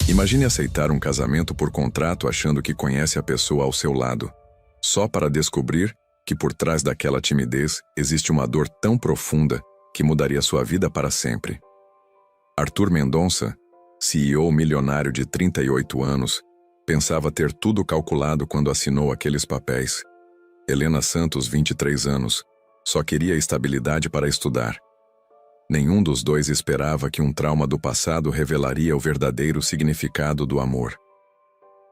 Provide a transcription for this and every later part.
Imagine aceitar um casamento por contrato achando que conhece a pessoa ao seu lado, só para descobrir que por trás daquela timidez existe uma dor tão profunda que mudaria sua vida para sempre. Arthur Mendonça, CEO milionário de 38 anos, pensava ter tudo calculado quando assinou aqueles papéis. Helena Santos, 23 anos, só queria estabilidade para estudar. Nenhum dos dois esperava que um trauma do passado revelaria o verdadeiro significado do amor.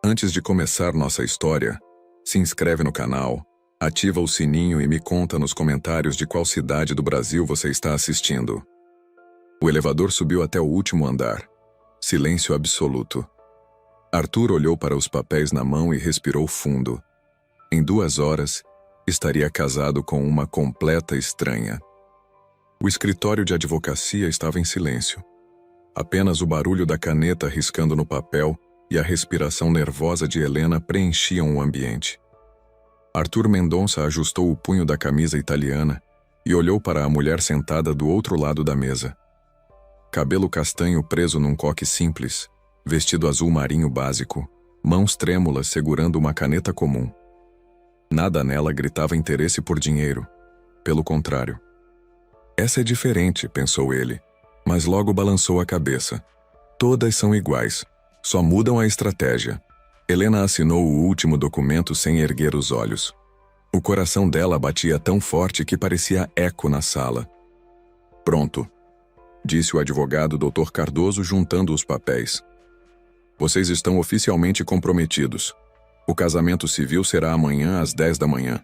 Antes de começar nossa história, se inscreve no canal, ativa o sininho e me conta nos comentários de qual cidade do Brasil você está assistindo. O elevador subiu até o último andar. Silêncio absoluto. Arthur olhou para os papéis na mão e respirou fundo. Em 2 horas, estaria casado com uma completa estranha. O escritório de advocacia estava em silêncio. Apenas o barulho da caneta riscando no papel e a respiração nervosa de Helena preenchiam o ambiente. Arthur Mendonça ajustou o punho da camisa italiana e olhou para a mulher sentada do outro lado da mesa. Cabelo castanho preso num coque simples, vestido azul marinho básico, mãos trêmulas segurando uma caneta comum. Nada nela gritava interesse por dinheiro. Pelo contrário. Essa é diferente, pensou ele, mas logo balançou a cabeça. Todas são iguais, só mudam a estratégia. Helena assinou o último documento sem erguer os olhos. O coração dela batia tão forte que parecia eco na sala. Pronto, disse o advogado Dr. Cardoso juntando os papéis. Vocês estão oficialmente comprometidos. O casamento civil será amanhã às 10 da manhã.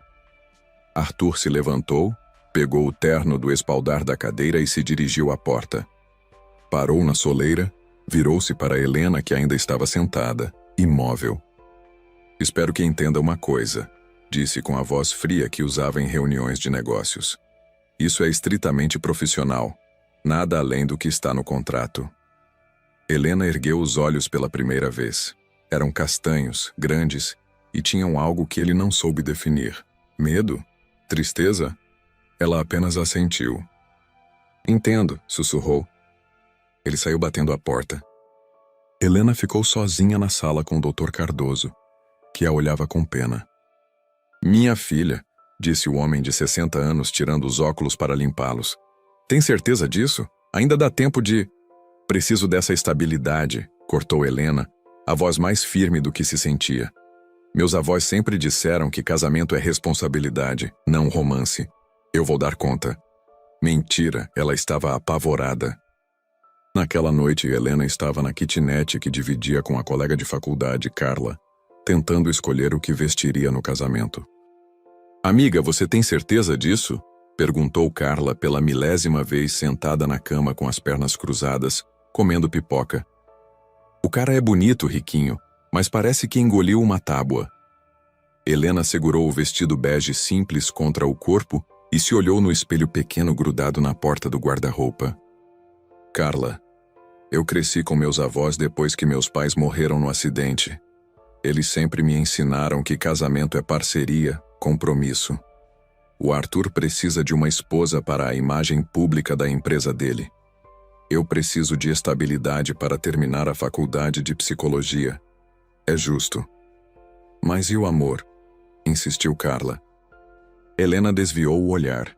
Arthur se levantou, pegou o terno do espaldar da cadeira e se dirigiu à porta. Parou na soleira, virou-se para Helena, que ainda estava sentada, imóvel. Espero que entenda uma coisa, disse com a voz fria que usava em reuniões de negócios. Isso é estritamente profissional, nada além do que está no contrato. Helena ergueu os olhos pela primeira vez. Eram castanhos, grandes, e tinham algo que ele não soube definir. Medo? Tristeza? Ela apenas assentiu. Entendo, sussurrou. Ele saiu batendo a porta. Helena ficou sozinha na sala com o Dr. Cardoso, que a olhava com pena. Minha filha, disse o homem de 60 anos tirando os óculos para limpá-los. Tem certeza disso? Ainda dá tempo de... Preciso dessa estabilidade, cortou Helena, a voz mais firme do que se sentia. Meus avós sempre disseram que casamento é responsabilidade, não romance. Eu vou dar conta. Mentira, ela estava apavorada. Naquela noite, Helena estava na kitnet que dividia com a colega de faculdade, Carla, tentando escolher o que vestiria no casamento. Amiga, você tem certeza disso? Perguntou Carla pela 1000ª vez sentada na cama com as pernas cruzadas, comendo pipoca. O cara é bonito, riquinho, mas parece que engoliu uma tábua. Helena segurou o vestido bege simples contra o corpo e se olhou no espelho pequeno grudado na porta do guarda-roupa. Carla, eu cresci com meus avós depois que meus pais morreram no acidente. Eles sempre me ensinaram que casamento é parceria, compromisso. O Arthur precisa de uma esposa para a imagem pública da empresa dele. Eu preciso de estabilidade para terminar a faculdade de psicologia. É justo. Mas e o amor? Insistiu Carla. Helena desviou o olhar.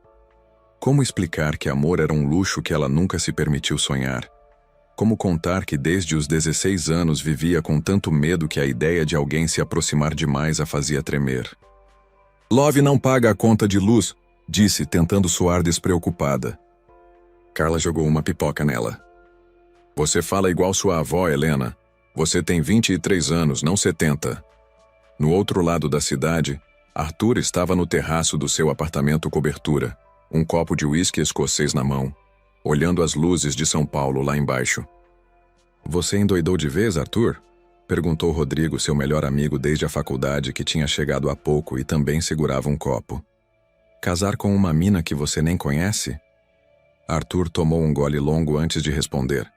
Como explicar que amor era um luxo que ela nunca se permitiu sonhar? Como contar que desde os 16 anos vivia com tanto medo que a ideia de alguém se aproximar demais a fazia tremer? Love não paga a conta de luz, disse, tentando soar despreocupada. Carla jogou uma pipoca nela. Você fala igual sua avó, Helena. Você tem 23 anos, não 70. No outro lado da cidade, Arthur estava no terraço do seu apartamento cobertura, um copo de uísque escocês na mão, olhando as luzes de São Paulo lá embaixo. Você endoidou de vez, Arthur? Perguntou Rodrigo, seu melhor amigo desde a faculdade, que tinha chegado há pouco e também segurava um copo. Casar com uma mina que você nem conhece? Arthur tomou um gole longo antes de responder.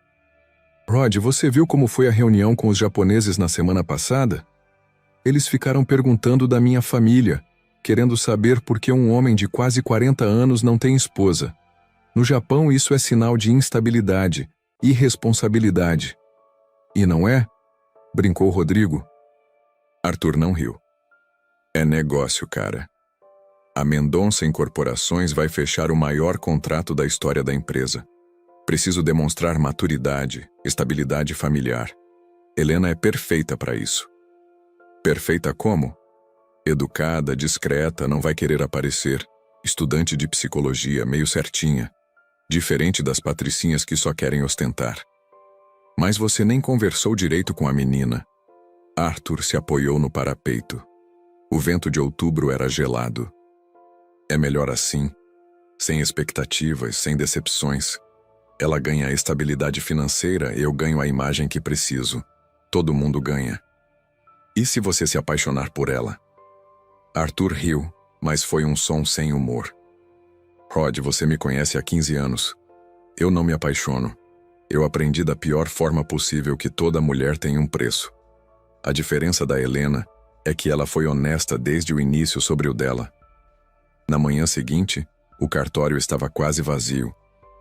Rod, você viu como foi a reunião com os japoneses na semana passada? Eles ficaram perguntando da minha família, querendo saber por que um homem de quase 40 anos não tem esposa. No Japão, isso é sinal de instabilidade, irresponsabilidade. E não é? Brincou Rodrigo. Arthur não riu. É negócio, cara. A Mendonça Incorporações vai fechar o maior contrato da história da empresa. Preciso demonstrar maturidade, estabilidade familiar. Helena é perfeita para isso. Perfeita como? Educada, discreta, não vai querer aparecer. Estudante de psicologia, meio certinha. Diferente das patricinhas que só querem ostentar. Mas você nem conversou direito com a menina. Arthur se apoiou no parapeito. O vento de outubro era gelado. É melhor assim, sem expectativas, sem decepções. Ela ganha a estabilidade financeira e eu ganho a imagem que preciso. Todo mundo ganha. E se você se apaixonar por ela? Arthur riu, mas foi um som sem humor. Rod, você me conhece há 15 anos. Eu não me apaixono. Eu aprendi da pior forma possível que toda mulher tem um preço. A diferença da Helena é que ela foi honesta desde o início sobre o dela. Na manhã seguinte, o cartório estava quase vazio.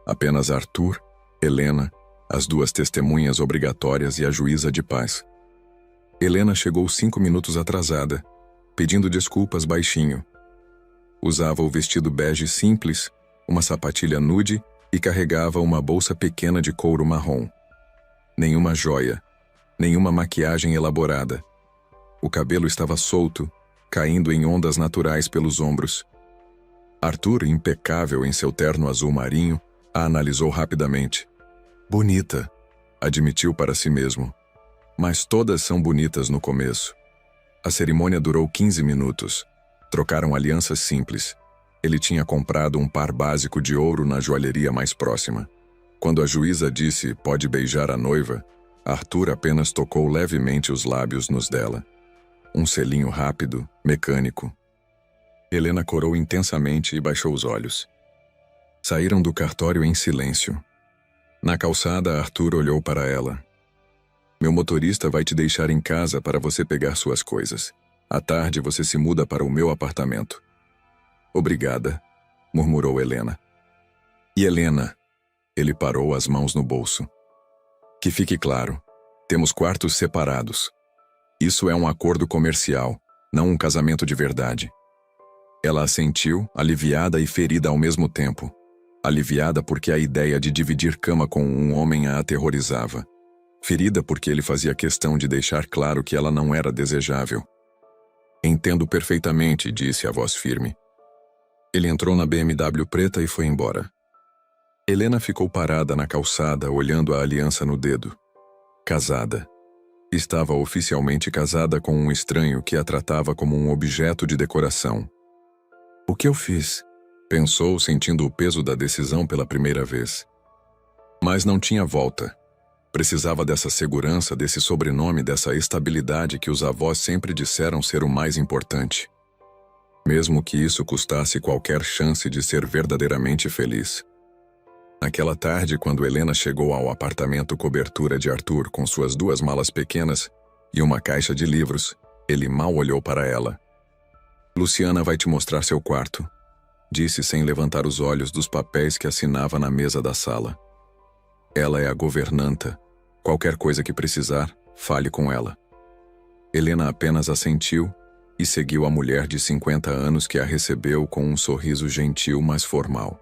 Apenas Arthur, Helena, as duas testemunhas obrigatórias e a juíza de paz. Helena chegou 5 minutos atrasada, pedindo desculpas baixinho. Usava o vestido bege simples, uma sapatilha nude e carregava uma bolsa pequena de couro marrom. Nenhuma joia, nenhuma maquiagem elaborada. O cabelo estava solto, caindo em ondas naturais pelos ombros. Arthur, impecável em seu terno azul marinho, a analisou rapidamente. Bonita, admitiu para si mesmo. Mas todas são bonitas no começo. A cerimônia durou 15 minutos. Trocaram alianças simples. Ele tinha comprado um par básico de ouro na joalheria mais próxima. Quando a juíza disse pode beijar a noiva, Arthur apenas tocou levemente os lábios nos dela. Um selinho rápido, mecânico. Helena corou intensamente e baixou os olhos. Saíram do cartório em silêncio. Na calçada, Arthur olhou para ela. Meu motorista vai te deixar em casa para você pegar suas coisas. À tarde você se muda para o meu apartamento. Obrigada, murmurou Helena. E Helena? Ele parou as mãos no bolso. Que fique claro, temos quartos separados. Isso é um acordo comercial, não um casamento de verdade. Ela assentiu, aliviada e ferida ao mesmo tempo. Aliviada porque a ideia de dividir cama com um homem a aterrorizava. Ferida porque ele fazia questão de deixar claro que ela não era desejável. Entendo perfeitamente, disse a voz firme. Ele entrou na BMW preta e foi embora. Helena ficou parada na calçada, olhando a aliança no dedo. Casada. Estava oficialmente casada com um estranho que a tratava como um objeto de decoração. O que eu fiz? Pensou, sentindo o peso da decisão pela primeira vez. Mas não tinha volta. Precisava dessa segurança, desse sobrenome, dessa estabilidade que os avós sempre disseram ser o mais importante. Mesmo que isso custasse qualquer chance de ser verdadeiramente feliz. Naquela tarde, quando Helena chegou ao apartamento cobertura de Arthur com suas 2 malas pequenas e uma caixa de livros, ele mal olhou para ela. Luciana vai te mostrar seu quarto, disse sem levantar os olhos dos papéis que assinava na mesa da sala. Ela é a governanta. Qualquer coisa que precisar, fale com ela. Helena apenas assentiu e seguiu a mulher de 50 anos que a recebeu com um sorriso gentil, mas formal.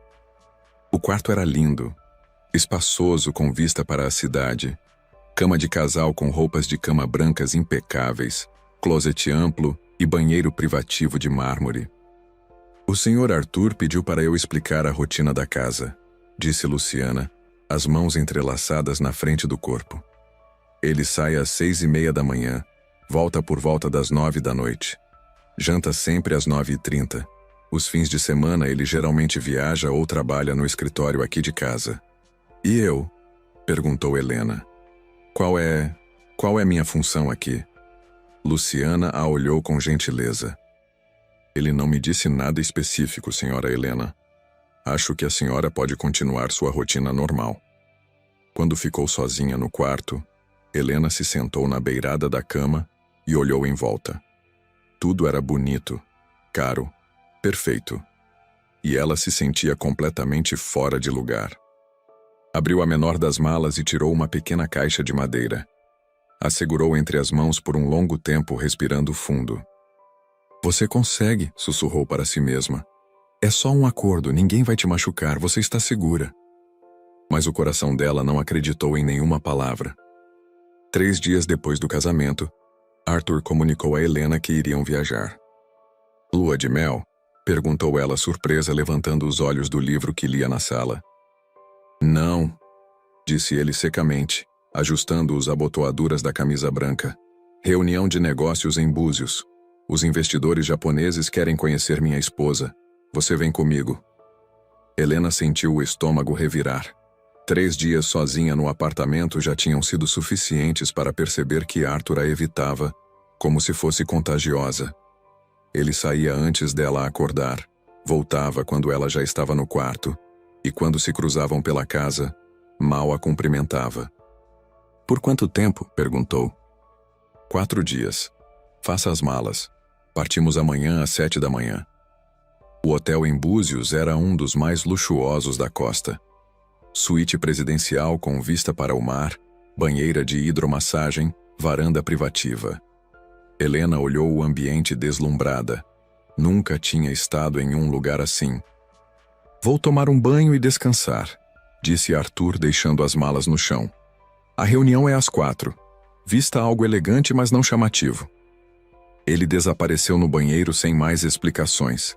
O quarto era lindo, espaçoso com vista para a cidade, cama de casal com roupas de cama brancas impecáveis, closet amplo e banheiro privativo de mármore. O senhor Arthur pediu para eu explicar a rotina da casa, disse Luciana, as mãos entrelaçadas na frente do corpo. Ele sai às 6:30 da manhã, volta por volta das 9 da noite. Janta sempre às 9:30. Os fins de semana ele geralmente viaja ou trabalha no escritório aqui de casa. E eu? Perguntou Helena. Qual é minha função aqui? Luciana a olhou com gentileza. Ele não me disse nada específico, senhora Helena. Acho que a senhora pode continuar sua rotina normal. Quando ficou sozinha no quarto, Helena se sentou na beirada da cama e olhou em volta. Tudo era bonito, caro, perfeito. E ela se sentia completamente fora de lugar. Abriu a menor das malas e tirou uma pequena caixa de madeira. A segurou entre as mãos por um longo tempo, respirando fundo. Você consegue, sussurrou para si mesma. É só um acordo, ninguém vai te machucar, você está segura. Mas o coração dela não acreditou em nenhuma palavra. 3 dias depois do casamento, Arthur comunicou a Helena que iriam viajar. Lua de mel? Perguntou ela surpresa, levantando os olhos do livro que lia na sala. Não, disse ele secamente, ajustando as abotoaduras da camisa branca. Reunião de negócios em Búzios. Os investidores japoneses querem conhecer minha esposa. Você vem comigo. Helena sentiu o estômago revirar. 3 dias sozinha no apartamento já tinham sido suficientes para perceber que Arthur a evitava, como se fosse contagiosa. Ele saía antes dela acordar, voltava quando ela já estava no quarto, e quando se cruzavam pela casa, mal a cumprimentava. Por quanto tempo? Perguntou. 4 dias. Faça as malas. Partimos amanhã às 7 da manhã. O hotel em Búzios era um dos mais luxuosos da costa. Suíte presidencial com vista para o mar, banheira de hidromassagem, varanda privativa. Helena olhou o ambiente deslumbrada. Nunca tinha estado em um lugar assim. Vou tomar um banho e descansar, disse Arthur, deixando as malas no chão. A reunião é às 4. Vista algo elegante, mas não chamativo. Ele desapareceu no banheiro sem mais explicações.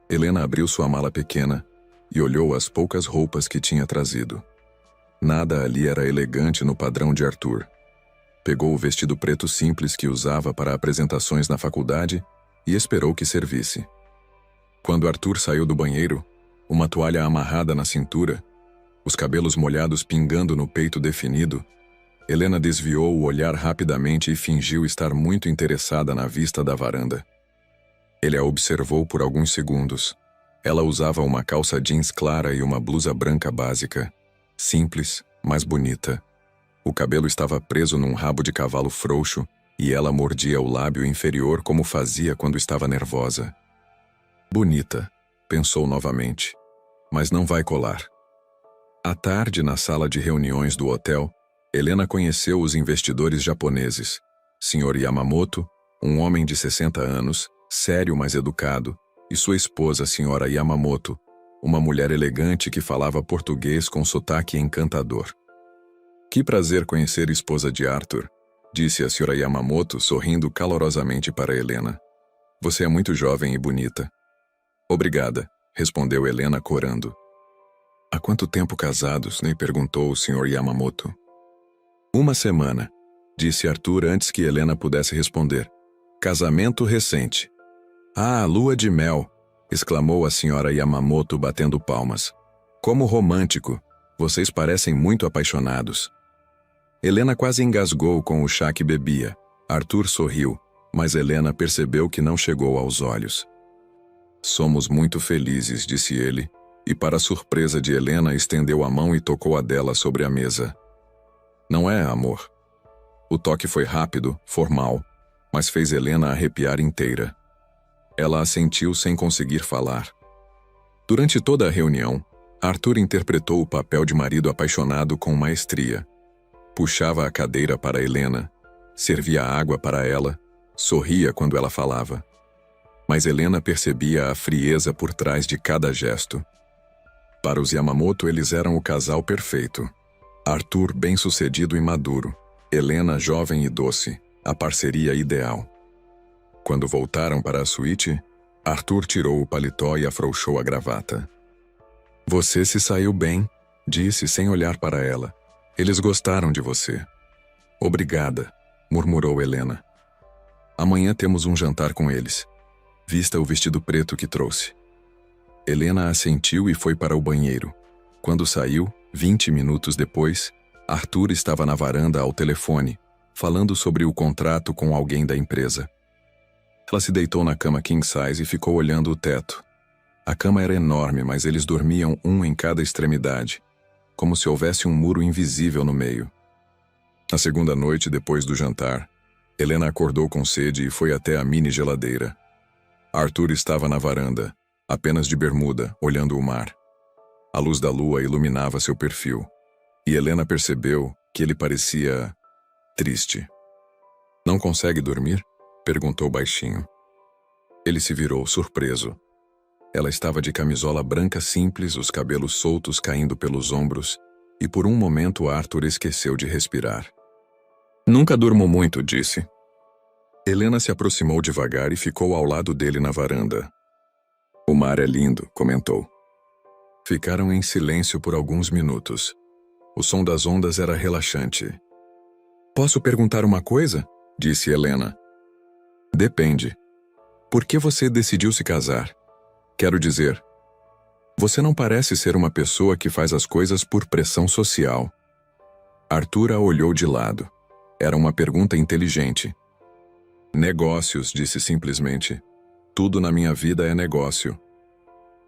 Helena abriu sua mala pequena e olhou as poucas roupas que tinha trazido. Nada ali era elegante no padrão de Arthur. Pegou o vestido preto simples que usava para apresentações na faculdade e esperou que servisse. Quando Arthur saiu do banheiro, uma toalha amarrada na cintura, os cabelos molhados pingando no peito definido, Helena desviou o olhar rapidamente e fingiu estar muito interessada na vista da varanda. Ele a observou por alguns segundos. Ela usava uma calça jeans clara e uma blusa branca básica, simples, mas bonita. O cabelo estava preso num rabo de cavalo frouxo e ela mordia o lábio inferior como fazia quando estava nervosa. Bonita, pensou novamente, mas não vai colar. À tarde, na sala de reuniões do hotel, Helena conheceu os investidores japoneses, Sr. Yamamoto, um homem de 60 anos, sério mas educado, e sua esposa, Sra. Yamamoto, uma mulher elegante que falava português com sotaque encantador. Que prazer conhecer a esposa de Arthur, disse a Sra. Yamamoto, sorrindo calorosamente para Helena. Você é muito jovem e bonita. Obrigada, respondeu Helena corando. Há quanto tempo casados? Lhe perguntou o Sr. Yamamoto. 1 semana, disse Arthur antes que Helena pudesse responder. Casamento recente. Ah, lua de mel, exclamou a Sra. Yamamoto batendo palmas. Como romântico, vocês parecem muito apaixonados. Helena quase engasgou com o chá que bebia. Arthur sorriu, mas Helena percebeu que não chegou aos olhos. Somos muito felizes, disse ele, e para surpresa de Helena estendeu a mão e tocou a dela sobre a mesa. Não é, amor? O toque foi rápido, formal, mas fez Helena arrepiar inteira. Ela assentiu sem conseguir falar. Durante toda a reunião, Arthur interpretou o papel de marido apaixonado com maestria. Puxava a cadeira para Helena, servia água para ela, sorria quando ela falava. Mas Helena percebia a frieza por trás de cada gesto. Para os Yamamoto, eles eram o casal perfeito. Arthur bem-sucedido e maduro, Helena jovem e doce, a parceria ideal. Quando voltaram para a suíte, Arthur tirou o paletó e afrouxou a gravata. Você se saiu bem, disse sem olhar para ela. Eles gostaram de você. Obrigada, murmurou Helena. Amanhã temos um jantar com eles. Vista o vestido preto que trouxe. Helena assentiu e foi para o banheiro. Quando saiu, 20 minutos depois, Arthur estava na varanda ao telefone, falando sobre o contrato com alguém da empresa. Ela se deitou na cama king size e ficou olhando o teto. A cama era enorme, mas eles dormiam um em cada extremidade, como se houvesse um muro invisível no meio. Na segunda noite depois do jantar, Helena acordou com sede e foi até a mini geladeira. Arthur estava na varanda, apenas de bermuda, olhando o mar. A luz da lua iluminava seu perfil, e Helena percebeu que ele parecia triste. Não consegue dormir? Perguntou baixinho. Ele se virou, surpreso. Ela estava de camisola branca simples, os cabelos soltos caindo pelos ombros, e por um momento Arthur esqueceu de respirar. Nunca durmo muito, disse. Helena se aproximou devagar e ficou ao lado dele na varanda. O mar é lindo, comentou. Ficaram em silêncio por alguns minutos. O som das ondas era relaxante. Posso perguntar uma coisa? Disse Helena. Depende. Por que você decidiu se casar? Quero dizer, você não parece ser uma pessoa que faz as coisas por pressão social. Arthur a olhou de lado. Era uma pergunta inteligente. Negócios, disse simplesmente. Tudo na minha vida é negócio.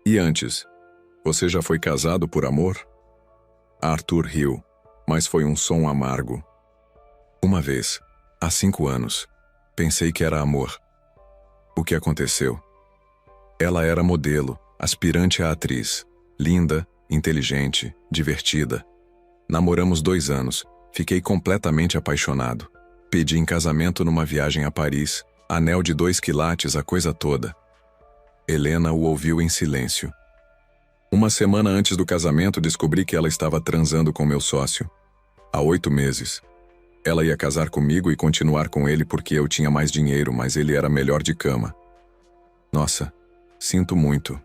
E antes, você já foi casado por amor? Arthur riu, mas foi um som amargo. Uma vez, há 5 anos, pensei que era amor. O que aconteceu? Ela era modelo, aspirante a atriz, linda, inteligente, divertida. Namoramos 2 anos, fiquei completamente apaixonado. Pedi em casamento numa viagem a Paris, anel de 2 quilates, a coisa toda. Helena o ouviu em silêncio. Uma semana antes do casamento, descobri que ela estava transando com meu sócio. Há 8 meses. Ela ia casar comigo e continuar com ele porque eu tinha mais dinheiro, mas ele era melhor de cama. Nossa, sinto muito.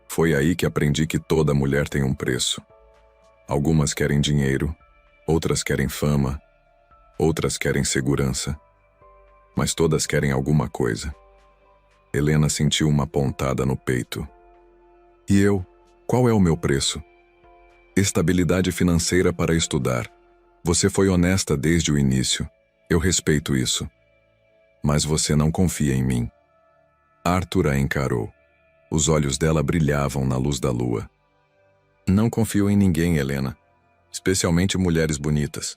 Foi aí que aprendi que toda mulher tem um preço. Algumas querem dinheiro, outras querem fama, outras querem segurança. Mas todas querem alguma coisa. Helena sentiu uma pontada no peito. E eu? Qual é o meu preço? Estabilidade financeira para estudar. Você foi honesta desde o início. Eu respeito isso. Mas você não confia em mim. Arthur a encarou. Os olhos dela brilhavam na luz da lua. Não confio em ninguém, Helena. Especialmente mulheres bonitas.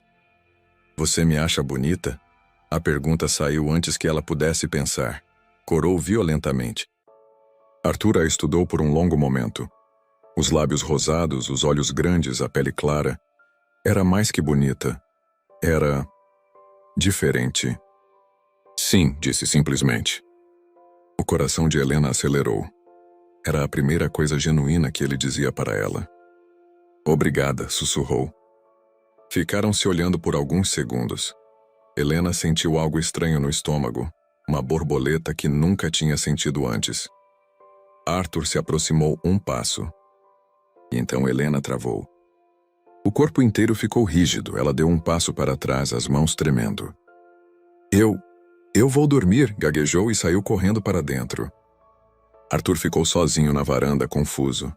Você me acha bonita? A pergunta saiu antes que ela pudesse pensar. Corou violentamente. Arthur a estudou por um longo momento. Os lábios rosados, os olhos grandes, a pele clara. Era mais que bonita. Era diferente. Sim, disse simplesmente. O coração de Helena acelerou. Era a primeira coisa genuína que ele dizia para ela. Obrigada, sussurrou. Ficaram se olhando por alguns segundos. Helena sentiu algo estranho no estômago, uma borboleta que nunca tinha sentido antes. Arthur se aproximou um passo. E então Helena travou. O corpo inteiro ficou rígido, ela deu um passo para trás, as mãos tremendo. Eu vou dormir, gaguejou e saiu correndo para dentro. Arthur ficou sozinho na varanda, confuso.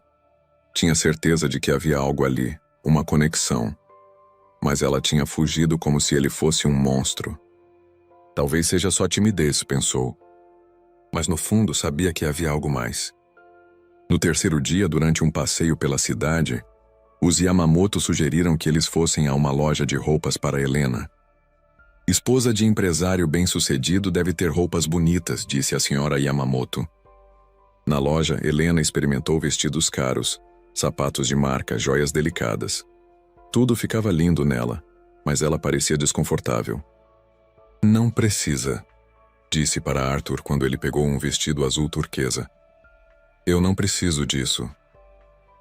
Tinha certeza de que havia algo ali, uma conexão. Mas ela tinha fugido como se ele fosse um monstro. Talvez seja só timidez, pensou. Mas no fundo sabia que havia algo mais. No terceiro dia, durante um passeio pela cidade, os Yamamoto sugeriram que eles fossem a uma loja de roupas para Helena. Esposa de empresário bem-sucedido deve ter roupas bonitas, disse a senhora Yamamoto. Na loja, Helena experimentou vestidos caros, sapatos de marca, joias delicadas. Tudo ficava lindo nela, mas ela parecia desconfortável. Não precisa, disse para Arthur quando ele pegou um vestido azul turquesa. Eu não preciso disso.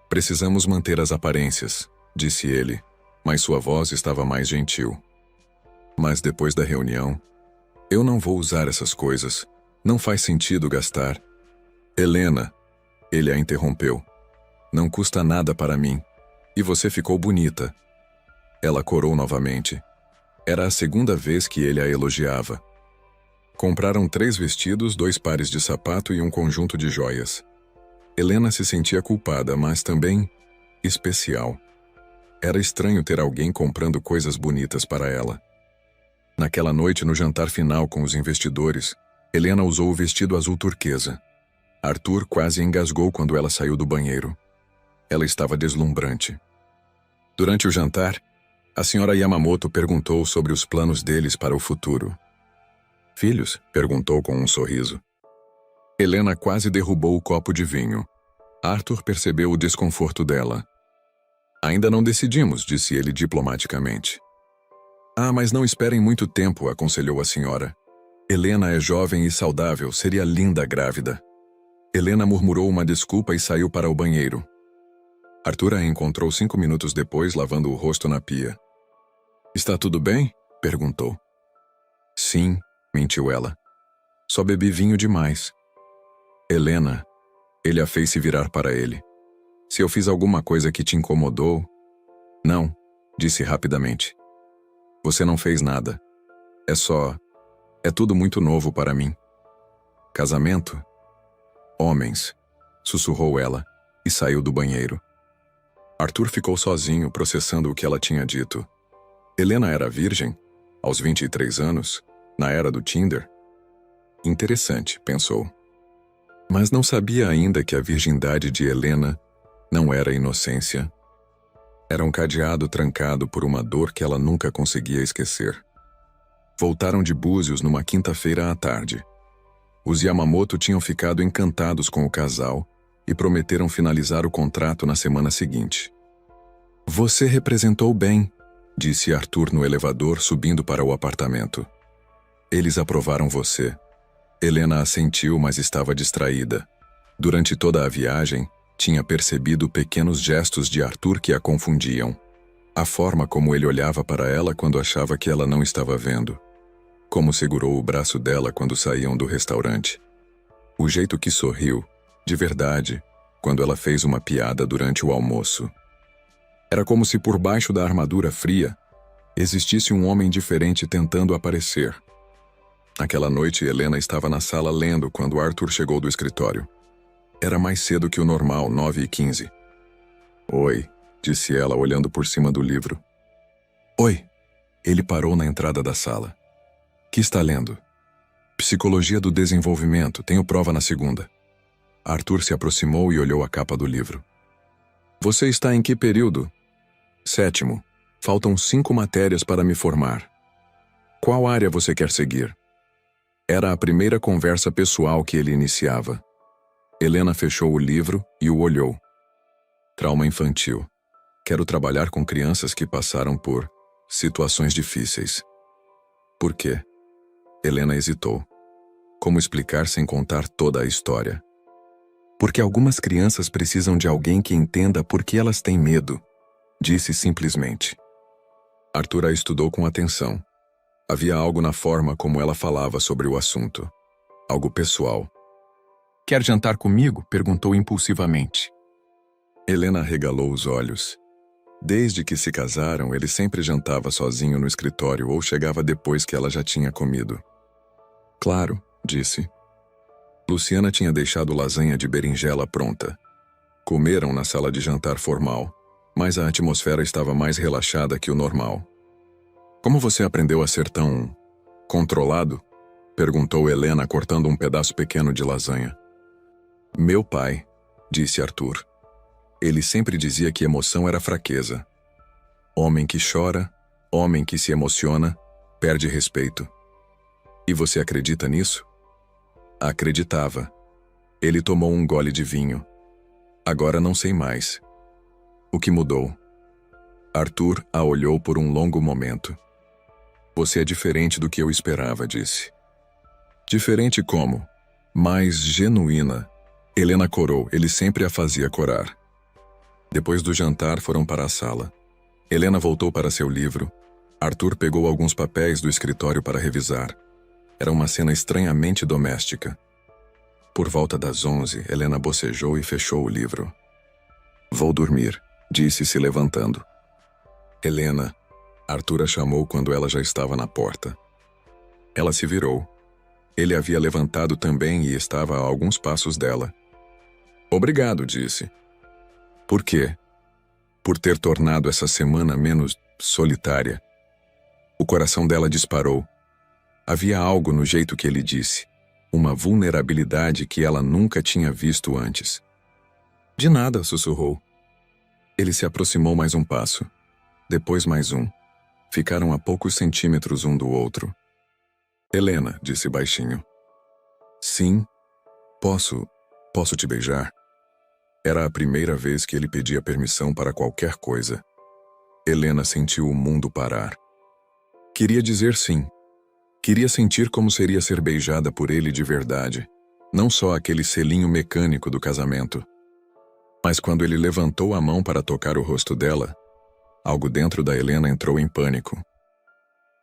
Precisamos manter as aparências, disse ele, mas sua voz estava mais gentil. Mas depois da reunião, eu não vou usar essas coisas. Não faz sentido gastar. Helena, ele a interrompeu. Não custa nada para mim. E você ficou bonita. Ela corou novamente. Era a segunda vez que ele a elogiava. Compraram 3 vestidos, 2 pares de sapato e um conjunto de joias. Helena se sentia culpada, mas também especial. Era estranho ter alguém comprando coisas bonitas para ela. Naquela noite, no jantar final com os investidores, Helena usou o vestido azul turquesa. Arthur quase engasgou quando ela saiu do banheiro. Ela estava deslumbrante. Durante o jantar, a senhora Yamamoto perguntou sobre os planos deles para o futuro. Filhos? Perguntou com um sorriso. Helena quase derrubou o copo de vinho. Arthur percebeu o desconforto dela. Ainda não decidimos, disse ele diplomaticamente. Ah, mas não esperem muito tempo, aconselhou a senhora. Helena é jovem e saudável, seria linda grávida. Helena murmurou uma desculpa e saiu para o banheiro. Arthur a encontrou 5 minutos depois, lavando o rosto na pia. Está tudo bem? Perguntou. Sim, mentiu ela. Só bebi vinho demais. Helena, ele a fez se virar para ele. Se eu fiz alguma coisa que te incomodou... Não, disse rapidamente. Você não fez nada. É tudo muito novo para mim. Casamento? Homens, sussurrou ela e saiu do banheiro. Arthur ficou sozinho, processando o que ela tinha dito. Helena era virgem, aos 23 anos, na era do Tinder. Interessante, pensou. Mas não sabia ainda que a virgindade de Helena não era inocência. Era um cadeado trancado por uma dor que ela nunca conseguia esquecer. Voltaram de Búzios numa quinta-feira à tarde. Os Yamamoto tinham ficado encantados com o casal e prometeram finalizar o contrato na semana seguinte. Você representou bem, disse Arthur no elevador, subindo para o apartamento. Eles aprovaram você. Helena assentiu, mas estava distraída. Durante toda a viagem, tinha percebido pequenos gestos de Arthur que a confundiam. A forma como ele olhava para ela quando achava que ela não estava vendo. Como segurou o braço dela quando saíam do restaurante. O jeito que sorriu, de verdade, quando ela fez uma piada durante o almoço. Era como se por baixo da armadura fria existisse um homem diferente tentando aparecer. Naquela noite, Helena estava na sala lendo quando Arthur chegou do escritório. Era mais cedo que o normal, 9h15. Oi, disse ela, olhando por cima do livro. Oi. Ele parou na entrada da sala. Que está lendo? Psicologia do Desenvolvimento, tenho prova na segunda. Arthur se aproximou e olhou a capa do livro. Você está em que período? 7º. Faltam 5 matérias para me formar. Qual área você quer seguir? Era a primeira conversa pessoal que ele iniciava. Helena fechou o livro e o olhou. Trauma infantil. Quero trabalhar com crianças que passaram por situações difíceis. Por quê? Helena hesitou. Como explicar sem contar toda a história? Porque algumas crianças precisam de alguém que entenda por que elas têm medo, disse simplesmente. Arthur a estudou com atenção. Havia algo na forma como ela falava sobre o assunto. Algo pessoal. Quer jantar comigo? Perguntou impulsivamente. Helena arregalou os olhos. Desde que se casaram, ele sempre jantava sozinho no escritório ou chegava depois que ela já tinha comido. Claro, disse. Luciana tinha deixado lasanha de berinjela pronta. Comeram na sala de jantar formal, mas a atmosfera estava mais relaxada que o normal. Como você aprendeu a ser tão controlado? Perguntou Helena, cortando um pedaço pequeno de lasanha. Meu pai, disse Arthur. Ele sempre dizia que emoção era fraqueza. Homem que chora, homem que se emociona, perde respeito. E você acredita nisso? Acreditava. Ele tomou um gole de vinho. Agora não sei mais. O que mudou? Arthur a olhou por um longo momento. Você é diferente do que eu esperava, disse. Diferente como? Mais genuína. Helena corou, ele sempre a fazia corar. Depois do jantar, foram para a sala. Helena voltou para seu livro. Arthur pegou alguns papéis do escritório para revisar. Era uma cena estranhamente doméstica. Por volta das 11, Helena bocejou e fechou o livro. Vou dormir, disse se levantando. Helena, Arthur a chamou quando ela já estava na porta. Ela se virou. Ele havia levantado também e estava a alguns passos dela. Obrigado, disse. Por quê? Por ter tornado essa semana menos solitária. O coração dela disparou. Havia algo no jeito que ele disse. Uma vulnerabilidade que ela nunca tinha visto antes. De nada, sussurrou. Ele se aproximou mais um passo. Depois mais um. Ficaram a poucos centímetros um do outro. Helena, disse baixinho. Sim. Posso te beijar? Era a primeira vez que ele pedia permissão para qualquer coisa. Helena sentiu o mundo parar. Queria dizer sim. Queria sentir como seria ser beijada por ele de verdade, não só aquele selinho mecânico do casamento. Mas quando ele levantou a mão para tocar o rosto dela, algo dentro da Helena entrou em pânico.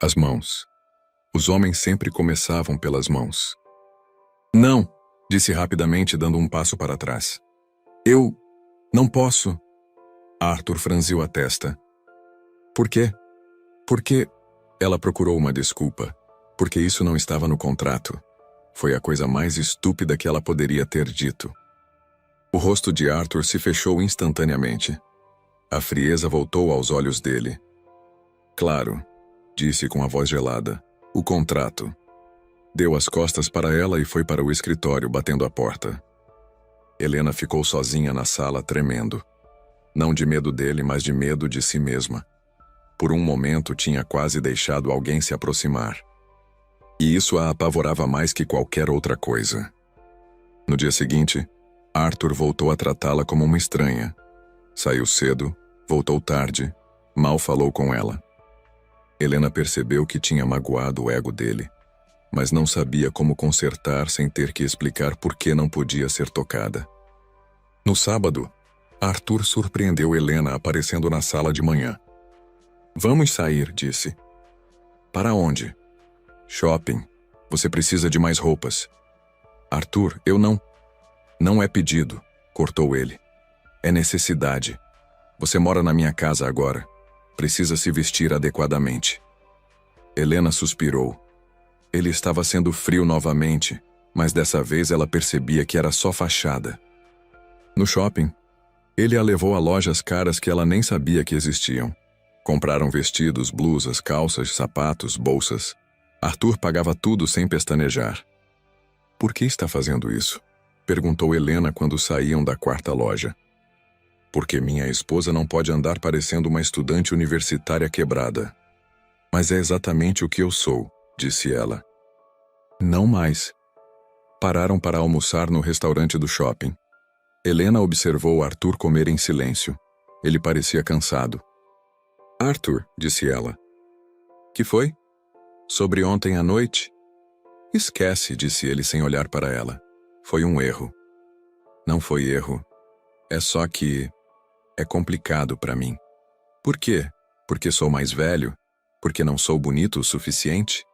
As mãos. Os homens sempre começavam pelas mãos. Não, disse rapidamente, dando um passo para trás. Eu não posso. Arthur franziu a testa. Por quê? Porque ela procurou uma desculpa. Porque isso não estava no contrato. Foi a coisa mais estúpida que ela poderia ter dito. O rosto de Arthur se fechou instantaneamente. A frieza voltou aos olhos dele. Claro, disse com a voz gelada. O contrato. Deu as costas para ela e foi para o escritório, batendo a porta. Helena ficou sozinha na sala, tremendo. Não de medo dele, mas de medo de si mesma. Por um momento tinha quase deixado alguém se aproximar. E isso a apavorava mais que qualquer outra coisa. No dia seguinte, Arthur voltou a tratá-la como uma estranha. Saiu cedo, voltou tarde, mal falou com ela. Helena percebeu que tinha magoado o ego dele, mas não sabia como consertar sem ter que explicar por que não podia ser tocada. No sábado, Arthur surpreendeu Helena aparecendo na sala de manhã. Vamos sair, disse. Para onde? Shopping. Você precisa de mais roupas. Arthur, eu não... Não é pedido, cortou ele. É necessidade. Você mora na minha casa agora. Precisa se vestir adequadamente. Helena suspirou. Ele estava sendo frio novamente, mas dessa vez ela percebia que era só fachada. No shopping, ele a levou a lojas caras que ela nem sabia que existiam. Compraram vestidos, blusas, calças, sapatos, bolsas. Arthur pagava tudo sem pestanejar. Por que está fazendo isso? Perguntou Helena quando saíam da quarta loja. Porque minha esposa não pode andar parecendo uma estudante universitária quebrada. Mas é exatamente o que eu sou, disse ela. Não mais. Pararam para almoçar no restaurante do shopping. Helena observou Arthur comer em silêncio. Ele parecia cansado. Arthur, disse ela. Que foi? Sobre ontem à noite? Esquece, disse ele sem olhar para ela. Foi um erro. Não foi erro. É só que... é complicado para mim. Por quê? Porque sou mais velho? Porque não sou bonito o suficiente?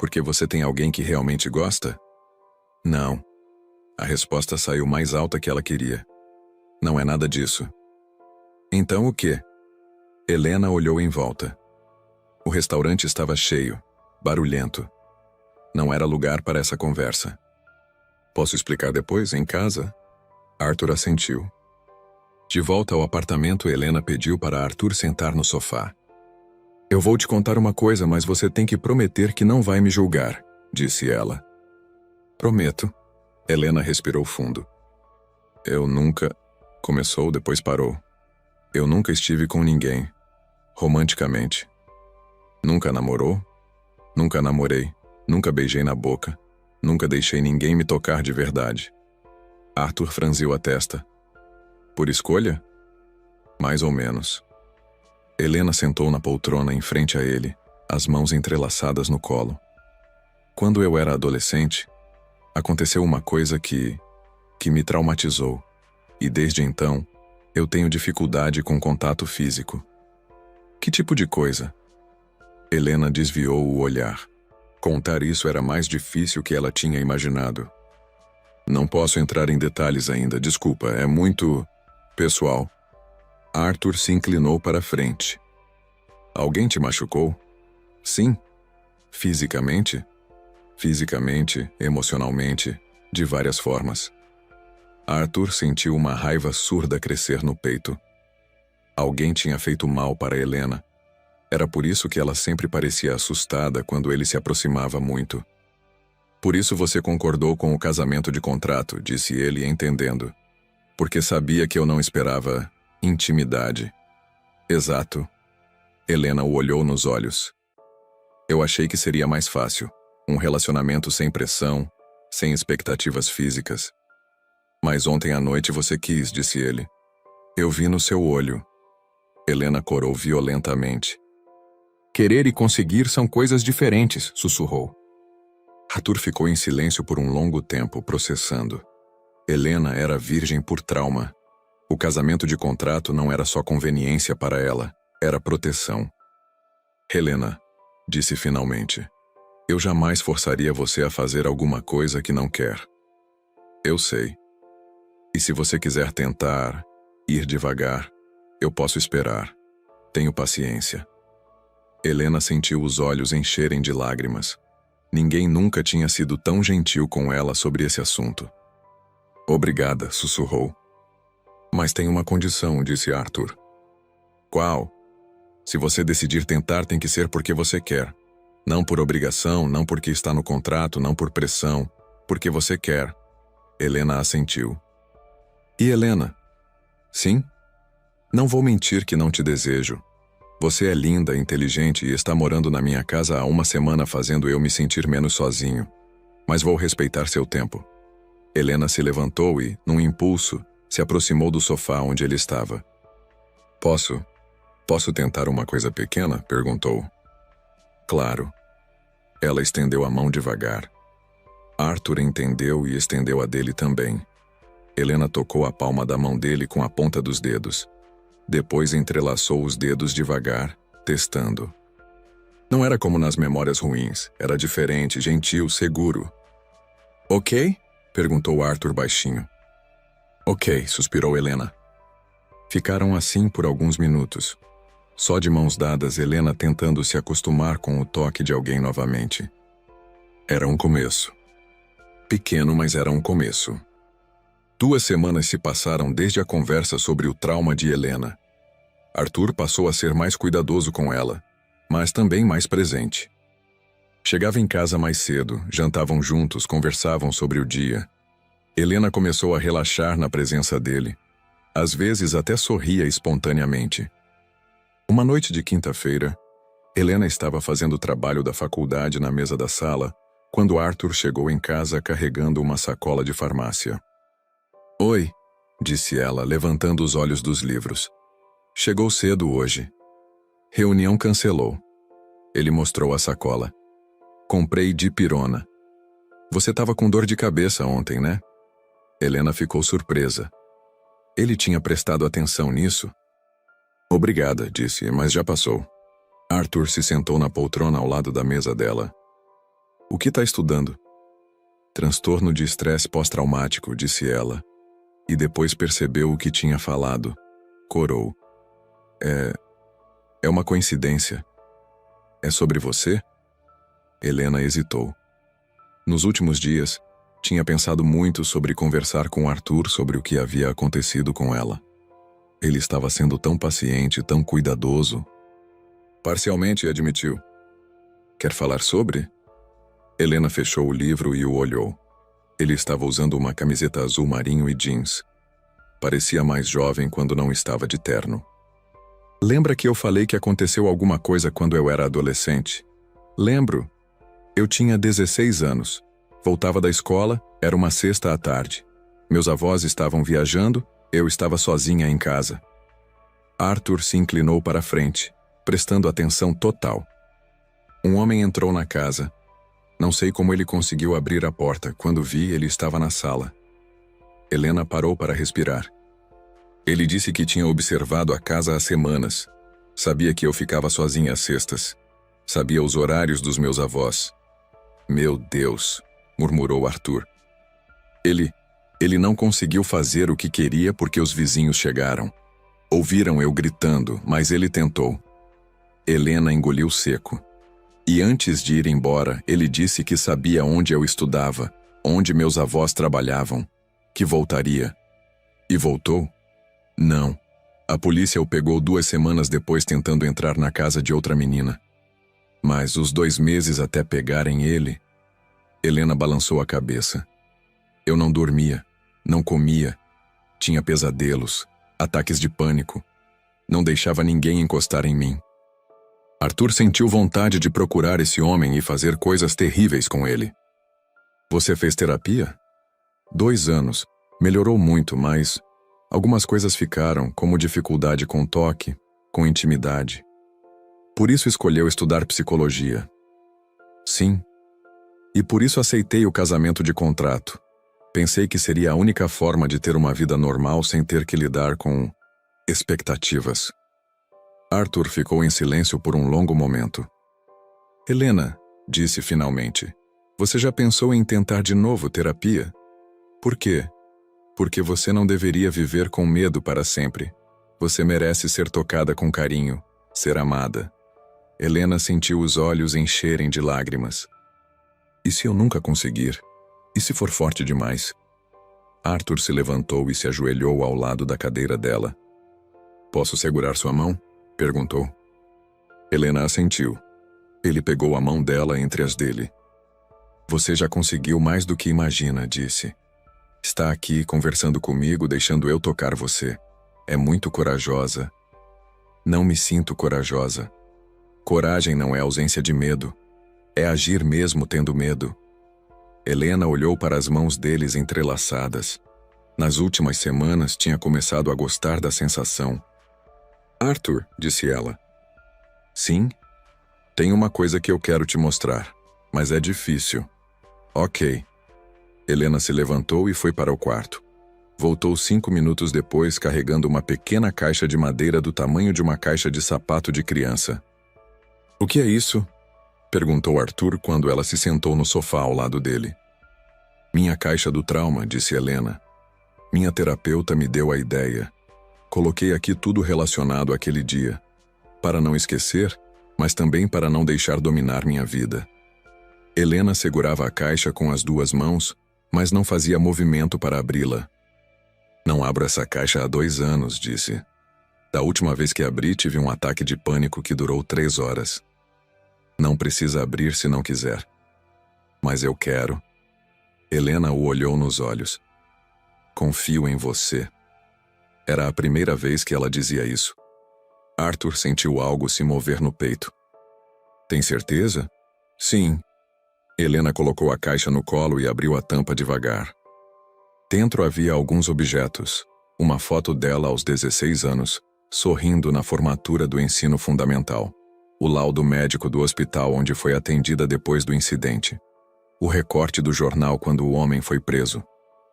Porque você tem alguém que realmente gosta? Não. A resposta saiu mais alta que ela queria. Não é nada disso. Então o quê? Helena olhou em volta. O restaurante estava cheio, barulhento. Não era lugar para essa conversa. Posso explicar depois, em casa? Arthur assentiu. De volta ao apartamento, Helena pediu para Arthur sentar no sofá. Eu vou te contar uma coisa, mas você tem que prometer que não vai me julgar, disse ela. Prometo. Helena respirou fundo. Eu nunca... Começou, depois parou. Eu nunca estive com ninguém, romanticamente. Nunca namorou? Nunca namorei. Nunca beijei na boca. Nunca deixei ninguém me tocar de verdade. Arthur franziu a testa. Por escolha? Mais ou menos. Helena sentou na poltrona em frente a ele, as mãos entrelaçadas no colo. Quando eu era adolescente, aconteceu uma coisa que me traumatizou, e desde então, eu tenho dificuldade com contato físico. Que tipo de coisa? Helena desviou o olhar. Contar isso era mais difícil que ela tinha imaginado. Não posso entrar em detalhes ainda, desculpa, é muito... pessoal. Arthur se inclinou para a frente. Alguém te machucou? Sim. Fisicamente? Fisicamente, emocionalmente, de várias formas. Arthur sentiu uma raiva surda crescer no peito. Alguém tinha feito mal para Helena. Era por isso que ela sempre parecia assustada quando ele se aproximava muito. Por isso você concordou com o casamento de contrato, disse ele, entendendo. Porque sabia que eu não esperava intimidade. Exato. Helena o olhou nos olhos. Eu achei que seria mais fácil. Um relacionamento sem pressão, sem expectativas físicas. Mas ontem à noite você quis, disse ele. Eu vi no seu olho. Helena corou violentamente. Querer e conseguir são coisas diferentes, sussurrou. Arthur ficou em silêncio por um longo tempo, processando. Helena era virgem por trauma. O casamento de contrato não era só conveniência para ela, era proteção. Helena, disse finalmente, eu jamais forçaria você a fazer alguma coisa que não quer. Eu sei. E se você quiser tentar, ir devagar, eu posso esperar. Tenho paciência. Helena sentiu os olhos encherem de lágrimas. Ninguém nunca tinha sido tão gentil com ela sobre esse assunto. Obrigada, sussurrou. Mas tem uma condição, disse Arthur. Qual? Se você decidir tentar, tem que ser porque você quer. Não por obrigação, não porque está no contrato, não por pressão. Porque você quer. Helena assentiu. E Helena? Sim? Não vou mentir que não te desejo. Você é linda, inteligente e está morando na minha casa há uma semana fazendo eu me sentir menos sozinho. Mas vou respeitar seu tempo. Helena se levantou e, num impulso, se aproximou do sofá onde ele estava. Posso tentar uma coisa pequena? Perguntou. Claro. Ela estendeu a mão devagar. Arthur entendeu e estendeu a dele também. Helena tocou a palma da mão dele com a ponta dos dedos. Depois entrelaçou os dedos devagar, testando. Não era como nas memórias ruins. Era diferente, gentil, seguro. Ok? Perguntou Arthur baixinho. Ok, suspirou Helena. Ficaram assim por alguns minutos. Só de mãos dadas, Helena tentando se acostumar com o toque de alguém novamente. Era um começo. Pequeno, mas era um começo. 2 semanas se passaram desde a conversa sobre o trauma de Helena. Arthur passou a ser mais cuidadoso com ela, mas também mais presente. Chegava em casa mais cedo, jantavam juntos, conversavam sobre o dia. Helena começou a relaxar na presença dele. Às vezes até sorria espontaneamente. Uma noite de quinta-feira, Helena estava fazendo o trabalho da faculdade na mesa da sala, quando Arthur chegou em casa carregando uma sacola de farmácia. Oi, disse ela, levantando os olhos dos livros. Chegou cedo hoje. Reunião cancelou. Ele mostrou a sacola. Comprei dipirona. Você estava com dor de cabeça ontem, né? Helena ficou surpresa. Ele tinha prestado atenção nisso? Obrigada, disse, mas já passou. Arthur se sentou na poltrona ao lado da mesa dela. O que está estudando? Transtorno de estresse pós-traumático, disse ela. E depois percebeu o que tinha falado. Corou. É uma coincidência. É sobre você? Helena hesitou. Nos últimos dias, tinha pensado muito sobre conversar com Arthur sobre o que havia acontecido com ela. Ele estava sendo tão paciente, tão cuidadoso. Parcialmente admitiu. Quer falar sobre? Helena fechou o livro e o olhou. Ele estava usando uma camiseta azul marinho e jeans. Parecia mais jovem quando não estava de terno. Lembra que eu falei que aconteceu alguma coisa quando eu era adolescente? Lembro. Eu tinha 16 anos. Voltava da escola, era uma sexta à tarde. Meus avós estavam viajando, eu estava sozinha em casa. Arthur se inclinou para a frente, prestando atenção total. Um homem entrou na casa. Não sei como ele conseguiu abrir a porta. Quando vi, ele estava na sala. Helena parou para respirar. Ele disse que tinha observado a casa há semanas. Sabia que eu ficava sozinha às sextas. Sabia os horários dos meus avós. Meu Deus, murmurou Arthur. Ele não conseguiu fazer o que queria porque os vizinhos chegaram. Ouviram eu gritando, mas ele tentou. Helena engoliu seco. E antes de ir embora, ele disse que sabia onde eu estudava, onde meus avós trabalhavam, que voltaria. E voltou? Não. A polícia o pegou 2 semanas depois tentando entrar na casa de outra menina. Mas os 2 meses até pegarem ele... Helena balançou a cabeça. Eu não dormia, não comia, tinha pesadelos, ataques de pânico. Não deixava ninguém encostar em mim. Arthur sentiu vontade de procurar esse homem e fazer coisas terríveis com ele. Você fez terapia? 2 anos. Melhorou muito, mas algumas coisas ficaram, como dificuldade com toque, com intimidade. Por isso escolheu estudar psicologia. Sim. E por isso aceitei o casamento de contrato. Pensei que seria a única forma de ter uma vida normal sem ter que lidar com expectativas. Arthur ficou em silêncio por um longo momento. Helena, disse finalmente, você já pensou em tentar de novo terapia? Por quê? Porque você não deveria viver com medo para sempre. Você merece ser tocada com carinho, ser amada. Helena sentiu os olhos encherem de lágrimas. E se eu nunca conseguir? E se for forte demais? Arthur se levantou e se ajoelhou ao lado da cadeira dela. Posso segurar sua mão? Perguntou. Helena assentiu. Ele pegou a mão dela entre as dele. Você já conseguiu mais do que imagina, disse. Está aqui conversando comigo, deixando eu tocar você. É muito corajosa. Não me sinto corajosa. Coragem não é ausência de medo. É agir mesmo tendo medo. Helena olhou para as mãos deles entrelaçadas. Nas últimas semanas tinha começado a gostar da sensação. Arthur, disse ela. Sim? Tem uma coisa que eu quero te mostrar, mas é difícil. Ok. Helena se levantou e foi para o quarto. Voltou 5 minutos depois carregando uma pequena caixa de madeira do tamanho de uma caixa de sapato de criança. O que é isso? Perguntou Arthur quando ela se sentou no sofá ao lado dele. Minha caixa do trauma, disse Helena. Minha terapeuta me deu a ideia. Coloquei aqui tudo relacionado àquele dia. Para não esquecer, mas também para não deixar dominar minha vida. Helena segurava a caixa com as 2 mãos, mas não fazia movimento para abri-la. Não abro essa caixa há 2 anos, disse. Da última vez que abri, tive um ataque de pânico que durou 3 horas. Não precisa abrir se não quiser. Mas eu quero. Helena o olhou nos olhos. Confio em você. Era a primeira vez que ela dizia isso. Arthur sentiu algo se mover no peito. Tem certeza? Sim. Helena colocou a caixa no colo e abriu a tampa devagar. Dentro havia alguns objetos. Uma foto dela aos 16 anos, sorrindo na formatura do ensino fundamental. O laudo médico do hospital onde foi atendida depois do incidente. O recorte do jornal quando o homem foi preso.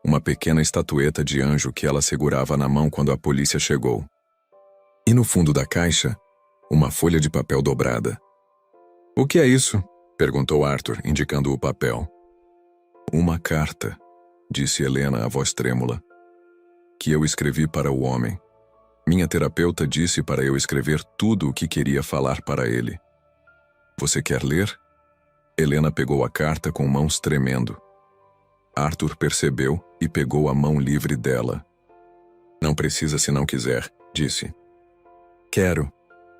Uma pequena estatueta de anjo que ela segurava na mão quando a polícia chegou. E no fundo da caixa, uma folha de papel dobrada. O que é isso? Perguntou Arthur, indicando o papel. Uma carta, disse Helena, a voz trêmula. Que eu escrevi para o homem. Minha terapeuta disse para eu escrever tudo o que queria falar para ele. Você quer ler? Helena pegou a carta com mãos tremendo. Arthur percebeu e pegou a mão livre dela. Não precisa se não quiser, disse. Quero,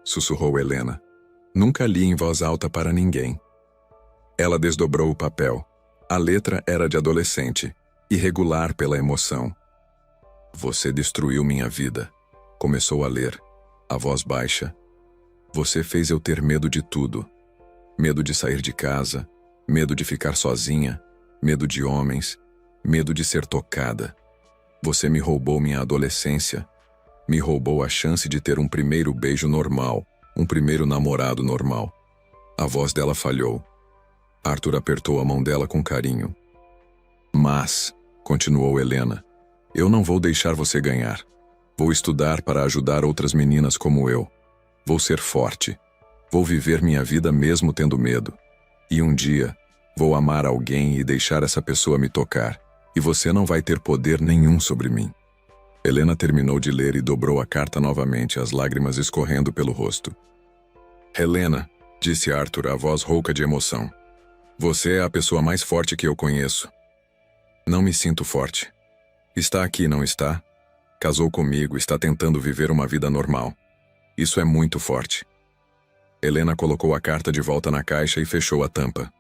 sussurrou Helena. Nunca li em voz alta para ninguém. Ela desdobrou o papel. A letra era de adolescente, irregular pela emoção. Você destruiu minha vida. Começou a ler, a voz baixa. Você fez eu ter medo de tudo. Medo de sair de casa, medo de ficar sozinha, medo de homens, medo de ser tocada. Você me roubou minha adolescência. Me roubou a chance de ter um primeiro beijo normal, um primeiro namorado normal. A voz dela falhou. Arthur apertou a mão dela com carinho. Mas, continuou Helena, eu não vou deixar você ganhar. Vou estudar para ajudar outras meninas como eu. Vou ser forte. Vou viver minha vida mesmo tendo medo. E um dia, vou amar alguém e deixar essa pessoa me tocar. E você não vai ter poder nenhum sobre mim. Helena terminou de ler e dobrou a carta novamente, as lágrimas escorrendo pelo rosto. Helena, disse Arthur, a voz rouca de emoção. Você é a pessoa mais forte que eu conheço. Não me sinto forte. Está aqui, não está? Casou comigo, está tentando viver uma vida normal. Isso é muito forte. Helena colocou a carta de volta na caixa e fechou a tampa.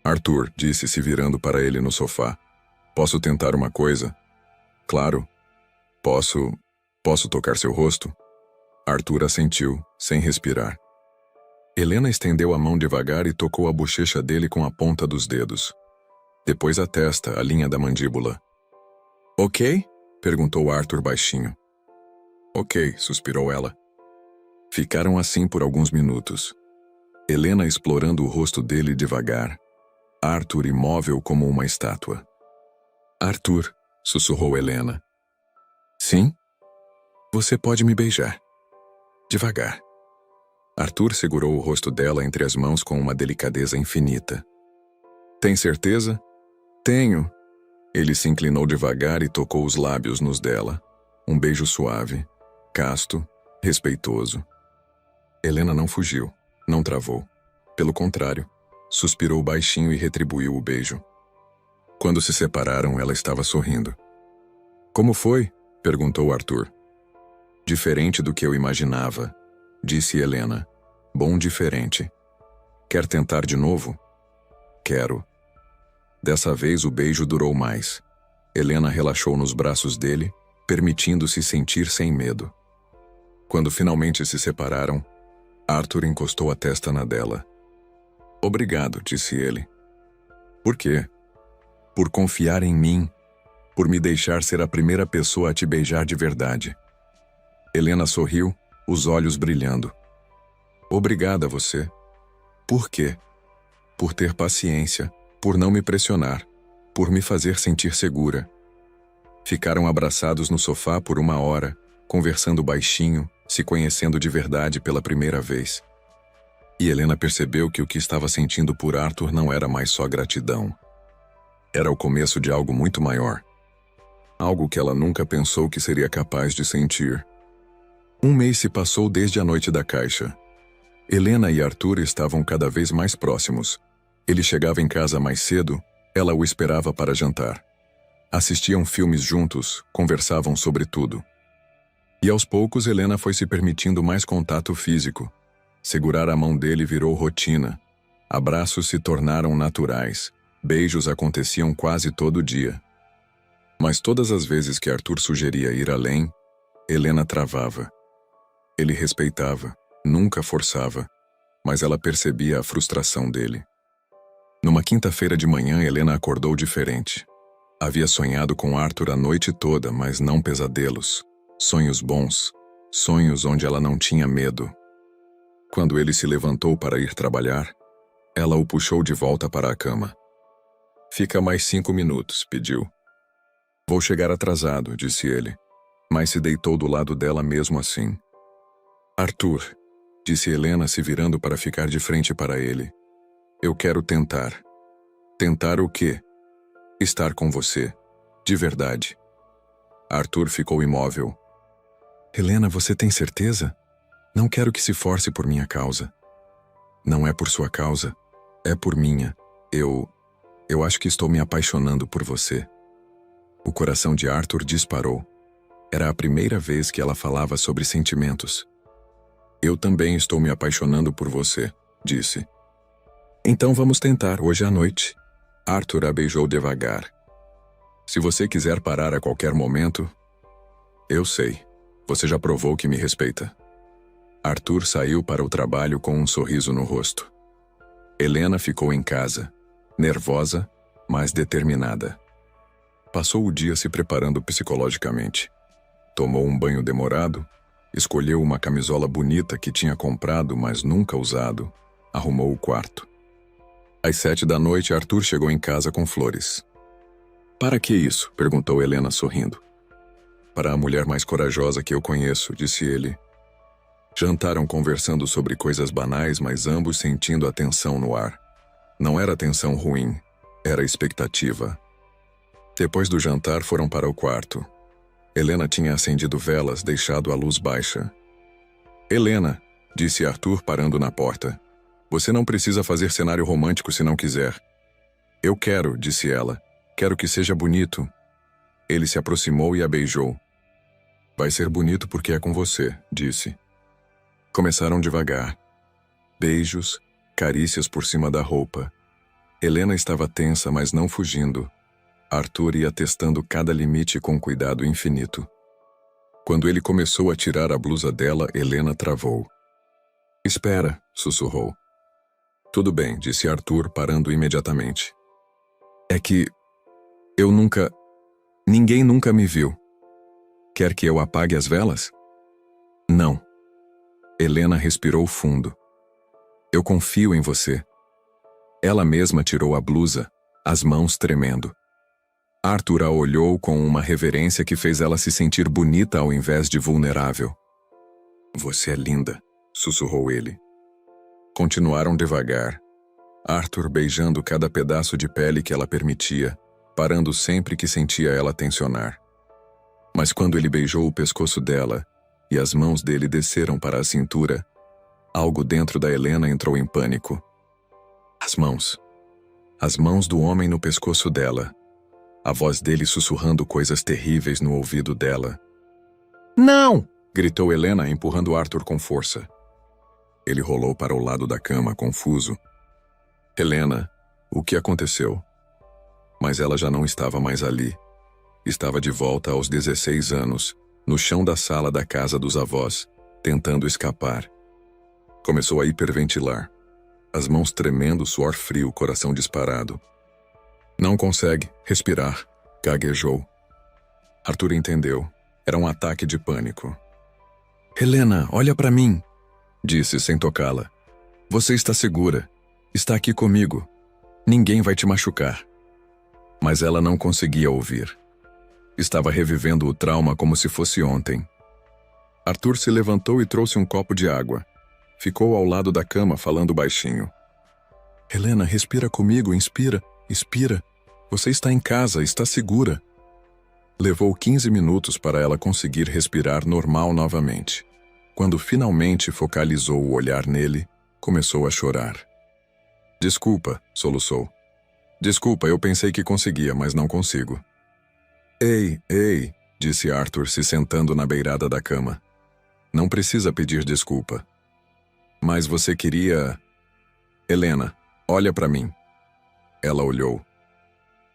Arthur, disse se virando para ele no sofá. Posso tentar uma coisa? Claro. Posso tocar seu rosto? Arthur assentiu, sem respirar. Helena estendeu a mão devagar e tocou a bochecha dele com a ponta dos dedos. Depois a testa, a linha da mandíbula. Ok? Perguntou Arthur baixinho. Ok, suspirou ela. Ficaram assim por alguns minutos. Helena explorando o rosto dele devagar. Arthur imóvel como uma estátua. Arthur, sussurrou Helena. Sim? Você pode me beijar. Devagar. Arthur segurou o rosto dela entre as mãos com uma delicadeza infinita. Tem certeza? Tenho. Ele se inclinou devagar e tocou os lábios nos dela. Um beijo suave, casto, respeitoso. Helena não fugiu, não travou. Pelo contrário, suspirou baixinho e retribuiu o beijo. Quando se separaram, ela estava sorrindo. Como foi? Perguntou Arthur. Diferente do que eu imaginava, disse Helena. Bom diferente. Quer tentar de novo? Quero. Dessa vez o beijo durou mais. Helena relaxou nos braços dele, permitindo-se sentir sem medo. Quando finalmente se separaram, Arthur encostou a testa na dela. Obrigado, disse ele. Por quê? Por confiar em mim, por me deixar ser a primeira pessoa a te beijar de verdade. Helena sorriu, os olhos brilhando. Obrigada a você. Por quê? Por ter paciência, por não me pressionar, por me fazer sentir segura. Ficaram abraçados no sofá por 1 hora, conversando baixinho, se conhecendo de verdade pela primeira vez. E Helena percebeu que o que estava sentindo por Arthur não era mais só gratidão. Era o começo de algo muito maior. Algo que ela nunca pensou que seria capaz de sentir. 1 mês se passou desde a noite da caixa. Helena e Arthur estavam cada vez mais próximos. Ele chegava em casa mais cedo, ela o esperava para jantar. Assistiam filmes juntos, conversavam sobre tudo. E aos poucos Helena foi se permitindo mais contato físico. Segurar a mão dele virou rotina. Abraços se tornaram naturais. Beijos aconteciam quase todo dia. Mas todas as vezes que Arthur sugeria ir além, Helena travava. Ele respeitava, nunca forçava, mas ela percebia a frustração dele. Numa quinta-feira de manhã, Helena acordou diferente. Havia sonhado com Arthur a noite toda, mas não pesadelos. Sonhos bons, sonhos onde ela não tinha medo. Quando ele se levantou para ir trabalhar, ela o puxou de volta para a cama. Fica mais 5 minutos, pediu. Vou chegar atrasado, disse ele, mas se deitou do lado dela mesmo assim. Arthur, disse Helena se virando para ficar de frente para ele. Eu quero tentar. Tentar o quê? Estar com você. De verdade. Arthur ficou imóvel. Helena, você tem certeza? Não quero que se force por minha causa. Não é por sua causa. É por minha. Eu acho que estou me apaixonando por você. O coração de Arthur disparou. Era a primeira vez que ela falava sobre sentimentos. Eu também estou me apaixonando por você, disse. Então vamos tentar hoje à noite. Arthur a beijou devagar. Se você quiser parar a qualquer momento... Eu sei. Você já provou que me respeita. Arthur saiu para o trabalho com um sorriso no rosto. Helena ficou em casa, nervosa, mas determinada. Passou o dia se preparando psicologicamente. Tomou um banho demorado, escolheu uma camisola bonita que tinha comprado, mas nunca usado, arrumou o quarto. Às 7 da noite, Arthur chegou em casa com flores. Para que isso? Perguntou Helena sorrindo. Para a mulher mais corajosa que eu conheço, disse ele. Jantaram conversando sobre coisas banais, mas ambos sentindo a tensão no ar. Não era tensão ruim, era expectativa. Depois do jantar foram para o quarto. Helena tinha acendido velas, deixado a luz baixa. Helena, disse Arthur parando na porta. Você não precisa fazer cenário romântico se não quiser. Eu quero, disse ela. Quero que seja bonito. Ele se aproximou e a beijou. Vai ser bonito porque é com você, disse. Começaram devagar. Beijos, carícias por cima da roupa. Helena estava tensa, mas não fugindo. Arthur ia testando cada limite com cuidado infinito. Quando ele começou a tirar a blusa dela, Helena travou. Espera, sussurrou. Tudo bem, disse Arthur, parando imediatamente. É que... Ninguém nunca me viu. Quer que eu apague as velas? Não. Helena respirou fundo. Eu confio em você. Ela mesma tirou a blusa, as mãos tremendo. Arthur a olhou com uma reverência que fez ela se sentir bonita ao invés de vulnerável. Você é linda, sussurrou ele. Continuaram devagar. Arthur beijando cada pedaço de pele que ela permitia, parando sempre que sentia ela tensionar. Mas quando ele beijou o pescoço dela e as mãos dele desceram para a cintura, algo dentro da Helena entrou em pânico. As mãos do homem no pescoço dela, a voz dele sussurrando coisas terríveis no ouvido dela. Não! Gritou Helena, empurrando Arthur com força. Ele rolou para o lado da cama, confuso. Helena, o que aconteceu? Mas ela já não estava mais ali. Estava de volta aos 16 anos, no chão da sala da casa dos avós, tentando escapar. Começou a hiperventilar. As mãos tremendo, suor frio, coração disparado. Não consegue respirar, gaguejou. Arthur entendeu. Era um ataque de pânico. Helena, olha para mim, disse sem tocá-la. Você está segura. Está aqui comigo. Ninguém vai te machucar. Mas ela não conseguia ouvir. Estava revivendo o trauma como se fosse ontem. Arthur se levantou e trouxe um copo de água. Ficou ao lado da cama, falando baixinho. Helena, respira comigo, inspira, expira. Você está em casa, está segura. Levou 15 minutos para ela conseguir respirar normal novamente. Quando finalmente focalizou o olhar nele, começou a chorar. Desculpa, soluçou. Desculpa, eu pensei que conseguia, mas não consigo. Ei, disse Arthur se sentando na beirada da cama. Não precisa pedir desculpa. Mas você queria... Helena, olha para mim. Ela olhou.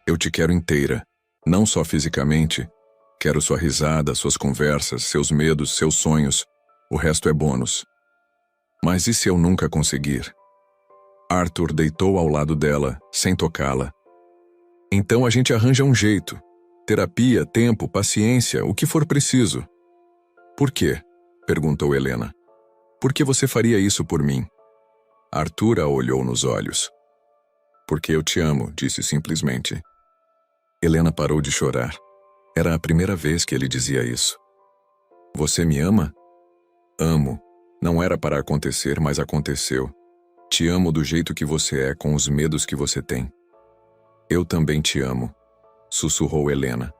Eu te quero inteira, não só fisicamente. Quero sua risada, suas conversas, seus medos, seus sonhos. O resto é bônus. Mas e se eu nunca conseguir? Arthur deitou ao lado dela, sem tocá-la. Então a gente arranja um jeito. Terapia, tempo, paciência, o que for preciso. Por quê? Perguntou Helena. Por que você faria isso por mim? Arthur a olhou nos olhos. Porque eu te amo, disse simplesmente. Helena parou de chorar. Era a primeira vez que ele dizia isso. Você me ama? Amo. Não era para acontecer, mas aconteceu. Te amo do jeito que você é, com os medos que você tem. Eu também te amo, sussurrou Helena.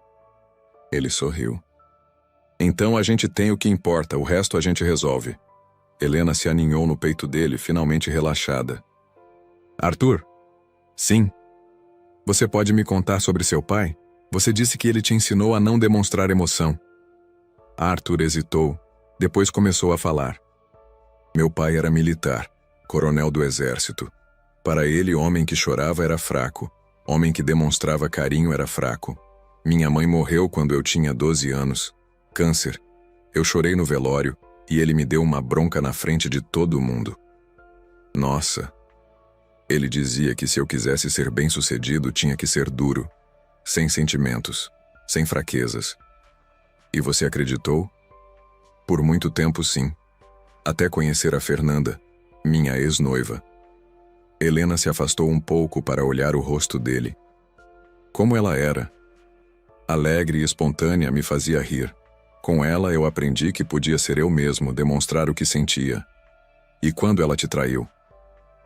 Ele sorriu. Então a gente tem o que importa, o resto a gente resolve. Helena se aninhou no peito dele, finalmente relaxada. Arthur? Sim. Você pode me contar sobre seu pai? Você disse que ele te ensinou a não demonstrar emoção. Arthur hesitou, depois começou a falar. Meu pai era militar, coronel do exército. Para ele, homem que chorava era fraco. Homem que demonstrava carinho era fraco. Minha mãe morreu quando eu tinha 12 anos. Câncer. Eu chorei no velório e ele me deu uma bronca na frente de todo mundo. Nossa. Ele dizia que se eu quisesse ser bem-sucedido, tinha que ser duro, sem sentimentos, sem fraquezas. E você acreditou? Por muito tempo, sim. Até conhecer a Fernanda, minha ex-noiva. Helena se afastou um pouco para olhar o rosto dele. Como ela era. Alegre e espontânea, me fazia rir. Com ela eu aprendi que podia ser eu mesmo, demonstrar o que sentia. E quando ela te traiu?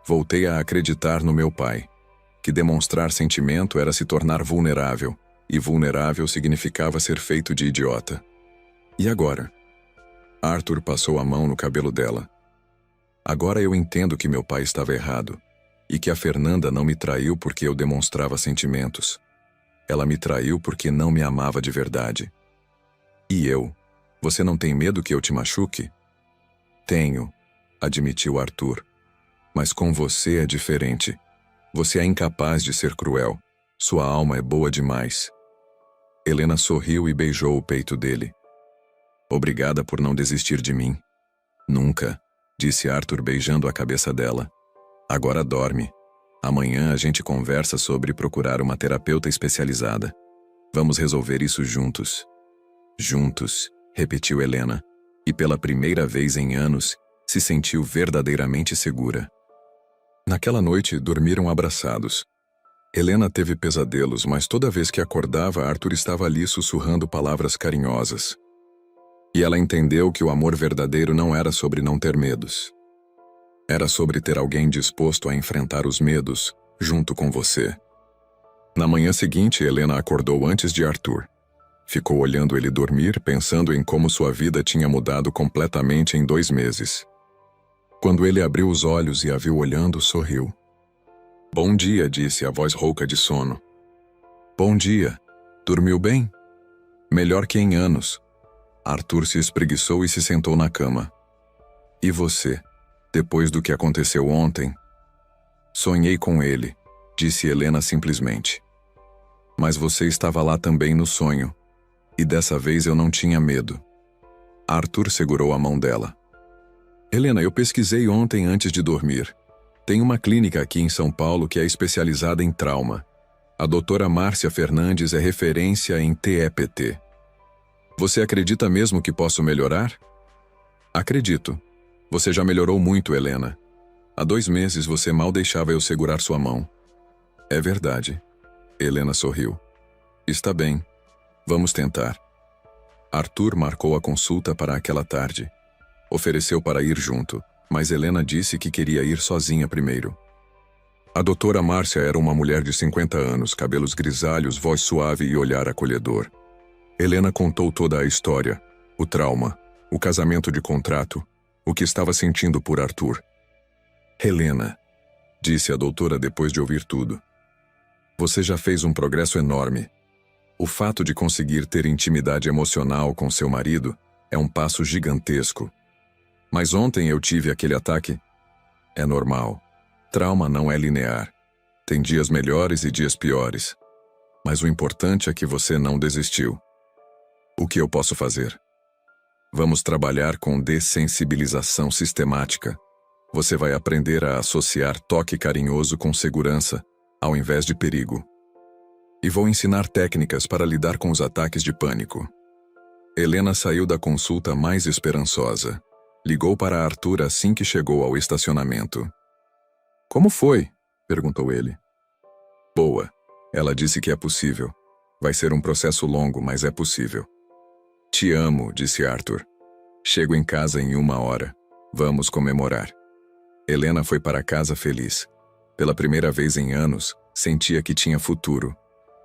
Voltei a acreditar no meu pai, que demonstrar sentimento era se tornar vulnerável, e vulnerável significava ser feito de idiota. E agora? Arthur passou a mão no cabelo dela. Agora eu entendo que meu pai estava errado, e que a Fernanda não me traiu porque eu demonstrava sentimentos. Ela me traiu porque não me amava de verdade. E eu? Você não tem medo que eu te machuque? Tenho, admitiu Arthur. Mas com você é diferente. Você é incapaz de ser cruel. Sua alma é boa demais. Helena sorriu e beijou o peito dele. Obrigada por não desistir de mim. Nunca, disse Arthur beijando a cabeça dela. Agora dorme. Amanhã a gente conversa sobre procurar uma terapeuta especializada. Vamos resolver isso juntos. Juntos, repetiu Helena, e pela primeira vez em anos, se sentiu verdadeiramente segura. Naquela noite, dormiram abraçados. Helena teve pesadelos, mas toda vez que acordava, Arthur estava ali sussurrando palavras carinhosas. E ela entendeu que o amor verdadeiro não era sobre não ter medos. Era sobre ter alguém disposto a enfrentar os medos, junto com você. Na manhã seguinte, Helena acordou antes de Arthur. Ficou olhando ele dormir, pensando em como sua vida tinha mudado completamente em 2 meses. Quando ele abriu os olhos e a viu olhando, sorriu. "Bom dia", disse a voz rouca de sono. "Bom dia. Dormiu bem?" "Melhor que em anos." Arthur se espreguiçou e se sentou na cama. "E você, depois do que aconteceu ontem?" "Sonhei com ele", disse Helena simplesmente. "Mas você estava lá também no sonho. E dessa vez eu não tinha medo." Arthur segurou a mão dela. "Helena, eu pesquisei ontem antes de dormir. Tem uma clínica aqui em São Paulo que é especializada em trauma. A doutora Márcia Fernandes é referência em TEPT. Você acredita mesmo que posso melhorar?" "Acredito. Você já melhorou muito, Helena. Há 2 meses você mal deixava eu segurar sua mão." "É verdade." Helena sorriu. "Está bem. Vamos tentar." Arthur marcou a consulta para aquela tarde. Ofereceu para ir junto, mas Helena disse que queria ir sozinha primeiro. A doutora Márcia era uma mulher de 50 anos, cabelos grisalhos, voz suave e olhar acolhedor. Helena contou toda a história, o trauma, o casamento de contrato, o que estava sentindo por Arthur. "Helena", disse a doutora depois de ouvir tudo, "você já fez um progresso enorme. O fato de conseguir ter intimidade emocional com seu marido é um passo gigantesco. Mas ontem eu tive aquele ataque. É normal. Trauma não é linear. Tem dias melhores e dias piores. Mas o importante é que você não desistiu. O que eu posso fazer? Vamos trabalhar com dessensibilização sistemática. Você vai aprender a associar toque carinhoso com segurança, ao invés de perigo. E vou ensinar técnicas para lidar com os ataques de pânico." Helena saiu da consulta mais esperançosa. Ligou para Arthur assim que chegou ao estacionamento. "Como foi?" perguntou ele. "Boa. Ela disse que é possível. Vai ser um processo longo, mas é possível." "Te amo", disse Arthur. "Chego em casa em 1 hora. Vamos comemorar." Helena foi para casa feliz. Pela primeira vez em anos, sentia que tinha futuro.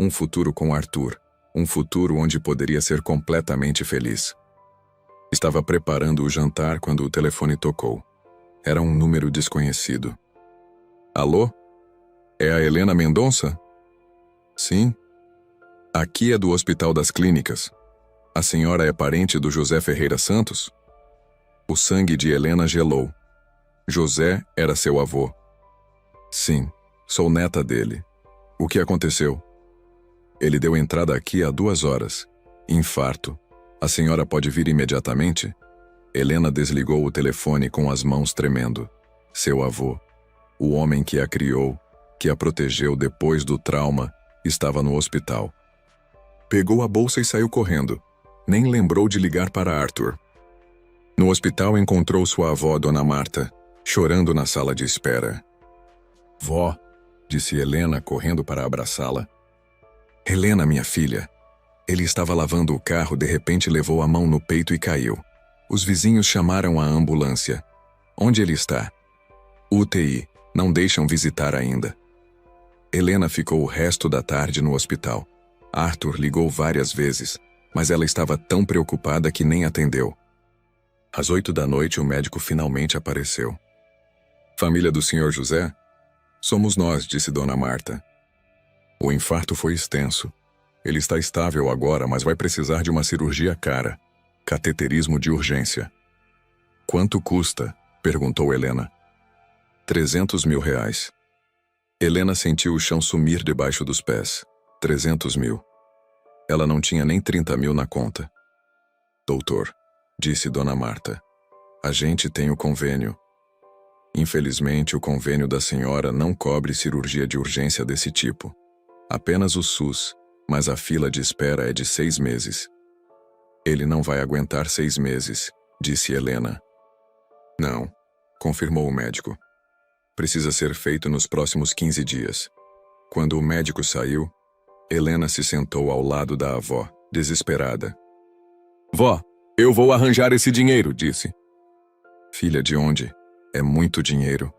Um futuro com Arthur. Um futuro onde poderia ser completamente feliz. Estava preparando o jantar quando o telefone tocou. Era um número desconhecido. "Alô? É a Helena Mendonça?" "Sim." "Aqui é do Hospital das Clínicas. A senhora é parente do José Ferreira Santos?" O sangue de Helena gelou. José era seu avô. "Sim, sou neta dele. O que aconteceu?" "Ele deu entrada aqui há 2 horas. Infarto. A senhora pode vir imediatamente?" Helena desligou o telefone com as mãos tremendo. Seu avô, o homem que a criou, que a protegeu depois do trauma, estava no hospital. Pegou a bolsa e saiu correndo. Nem lembrou de ligar para Arthur. No hospital encontrou sua avó, Dona Marta, chorando na sala de espera. "Vó", disse Helena, correndo para abraçá-la. "Helena, minha filha." Ele estava lavando o carro, de repente levou a mão no peito e caiu. Os vizinhos chamaram a ambulância. "Onde ele está?" "UTI. Não deixam visitar ainda." Helena ficou o resto da tarde no hospital. Arthur ligou várias vezes, mas ela estava tão preocupada que nem atendeu. Às 8 da noite, o médico finalmente apareceu. "Família do Sr. José?" "Somos nós", disse Dona Marta. "O infarto foi extenso. Ele está estável agora, mas vai precisar de uma cirurgia cara. Cateterismo de urgência." "Quanto custa?" perguntou Helena. R$300 mil. Helena sentiu o chão sumir debaixo dos pés. 300 mil. Ela não tinha nem 30 mil na conta. "Doutor", disse Dona Marta, "a gente tem o convênio." "Infelizmente, o convênio da senhora não cobre cirurgia de urgência desse tipo. Apenas o SUS, mas a fila de espera é de 6 meses. "Ele não vai aguentar 6 meses", disse Helena. Não, confirmou o médico. Precisa ser feito nos próximos 15 dias. Quando o médico saiu, Helena se sentou ao lado da avó, desesperada. Vó, eu vou arranjar esse dinheiro, disse. Filha, de onde? É muito dinheiro.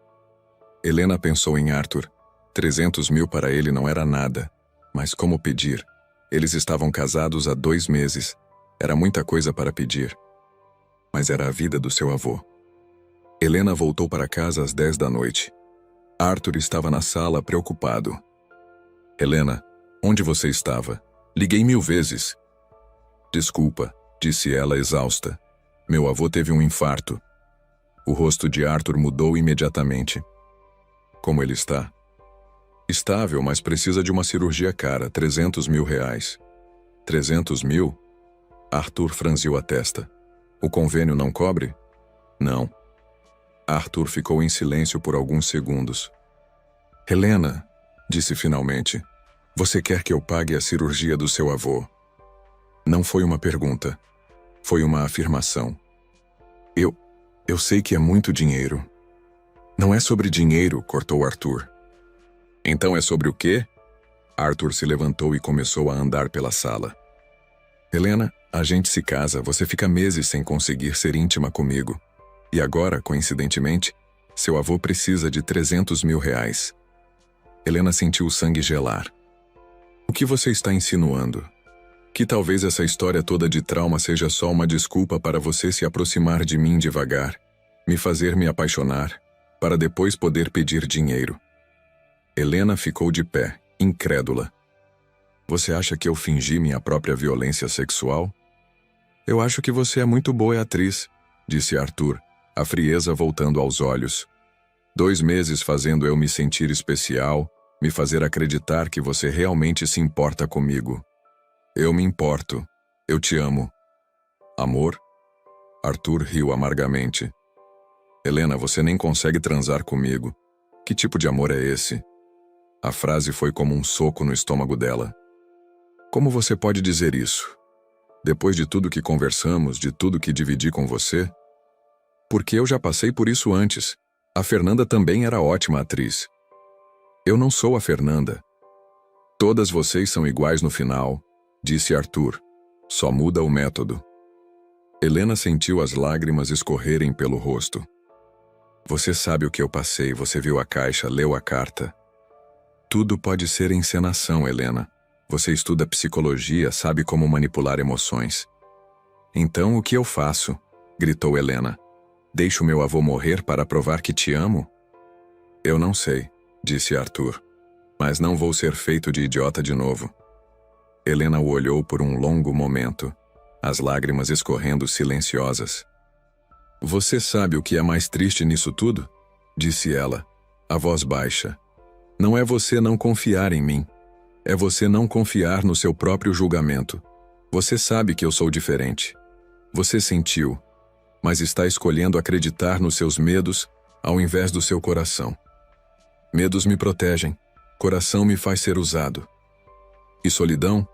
Helena pensou em Arthur. 300 mil para ele não era nada. Mas como pedir? Eles estavam casados há 2 meses. Era muita coisa para pedir. Mas era a vida do seu avô. Helena voltou para casa às 10 da noite. Arthur estava na sala, preocupado. Helena, onde você estava? Liguei 1000 vezes. Desculpa, disse ela exausta. Meu avô teve um infarto. O rosto de Arthur mudou imediatamente. Como ele está? Estável, mas precisa de uma cirurgia cara, 300 mil reais. 300 mil? Arthur franziu a testa. O convênio não cobre? Não. Arthur ficou em silêncio por alguns segundos. Helena, disse finalmente, você quer que eu pague a cirurgia do seu avô? Não foi uma pergunta. Foi uma afirmação. Eu sei que é muito dinheiro. Não é sobre dinheiro, cortou Arthur. Então é sobre o quê? Arthur se levantou e começou a andar pela sala. Helena, a gente se casa, você fica meses sem conseguir ser íntima comigo. E agora, coincidentemente, seu avô precisa de 300 mil reais. Helena sentiu o sangue gelar. O que você está insinuando? Que talvez essa história toda de trauma seja só uma desculpa para você se aproximar de mim devagar, me fazer me apaixonar, para depois poder pedir dinheiro. Helena ficou de pé, incrédula. Você acha que eu fingi minha própria violência sexual? Eu acho que você é muito boa atriz, disse Arthur, a frieza voltando aos olhos. 2 meses fazendo eu me sentir especial, me fazer acreditar que você realmente se importa comigo. Eu me importo. Eu te amo. Amor? Arthur riu amargamente. Helena, você nem consegue transar comigo. Que tipo de amor é esse? A frase foi como um soco no estômago dela. Como você pode dizer isso? Depois de tudo que conversamos, de tudo que dividi com você? Porque eu já passei por isso antes. A Fernanda também era ótima atriz. Eu não sou a Fernanda. Todas vocês são iguais no final, disse Arthur. Só muda o método. Helena sentiu as lágrimas escorrerem pelo rosto. Você sabe o que eu passei, você viu a caixa, leu a carta. Tudo pode ser encenação, Helena. Você estuda psicologia, sabe como manipular emoções. Então o que eu faço? Gritou Helena. Deixo meu avô morrer para provar que te amo? Eu não sei, disse Arthur. Mas não vou ser feito de idiota de novo. Helena o olhou por um longo momento, as lágrimas escorrendo silenciosas. Você sabe o que é mais triste nisso tudo? Disse ela, a voz baixa. Não é você não confiar em mim. É você não confiar no seu próprio julgamento. Você sabe que eu sou diferente. Você sentiu, mas está escolhendo acreditar nos seus medos ao invés do seu coração. Medos me protegem, coração me faz ser usado. E solidão?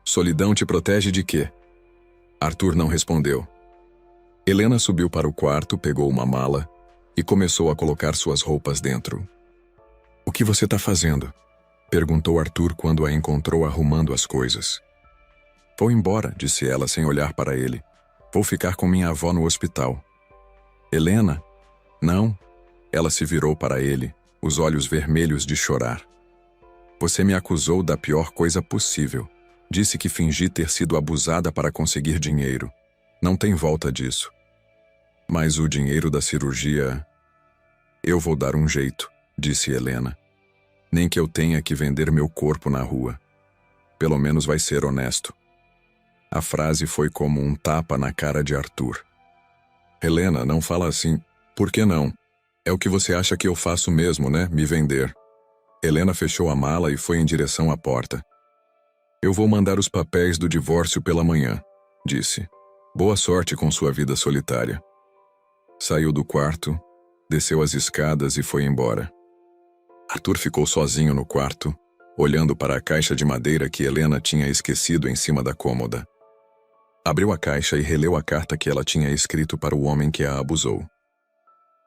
Solidão te protege de quê? Arthur não respondeu. Helena subiu para o quarto, pegou uma mala e começou a colocar suas roupas dentro. O que você está fazendo? Perguntou Arthur quando a encontrou arrumando as coisas. Vou embora, disse ela sem olhar para ele. Vou ficar com minha avó no hospital. Helena? Não. Ela se virou para ele, os olhos vermelhos de chorar. Você me acusou da pior coisa possível. Disse que fingi ter sido abusada para conseguir dinheiro. Não tem volta disso. Mas o dinheiro da cirurgia... Eu vou dar um jeito, disse Helena. Nem que eu tenha que vender meu corpo na rua. Pelo menos vai ser honesto. A frase foi como um tapa na cara de Arthur. Helena, não fala assim. Por que não? É o que você acha que eu faço mesmo, né? Me vender. Helena fechou a mala e foi em direção à porta. Eu vou mandar os papéis do divórcio pela manhã, disse. Boa sorte com sua vida solitária. Saiu do quarto, desceu as escadas e foi embora. Arthur ficou sozinho no quarto, olhando para a caixa de madeira que Helena tinha esquecido em cima da cômoda. Abriu a caixa e releu a carta que ela tinha escrito para o homem que a abusou.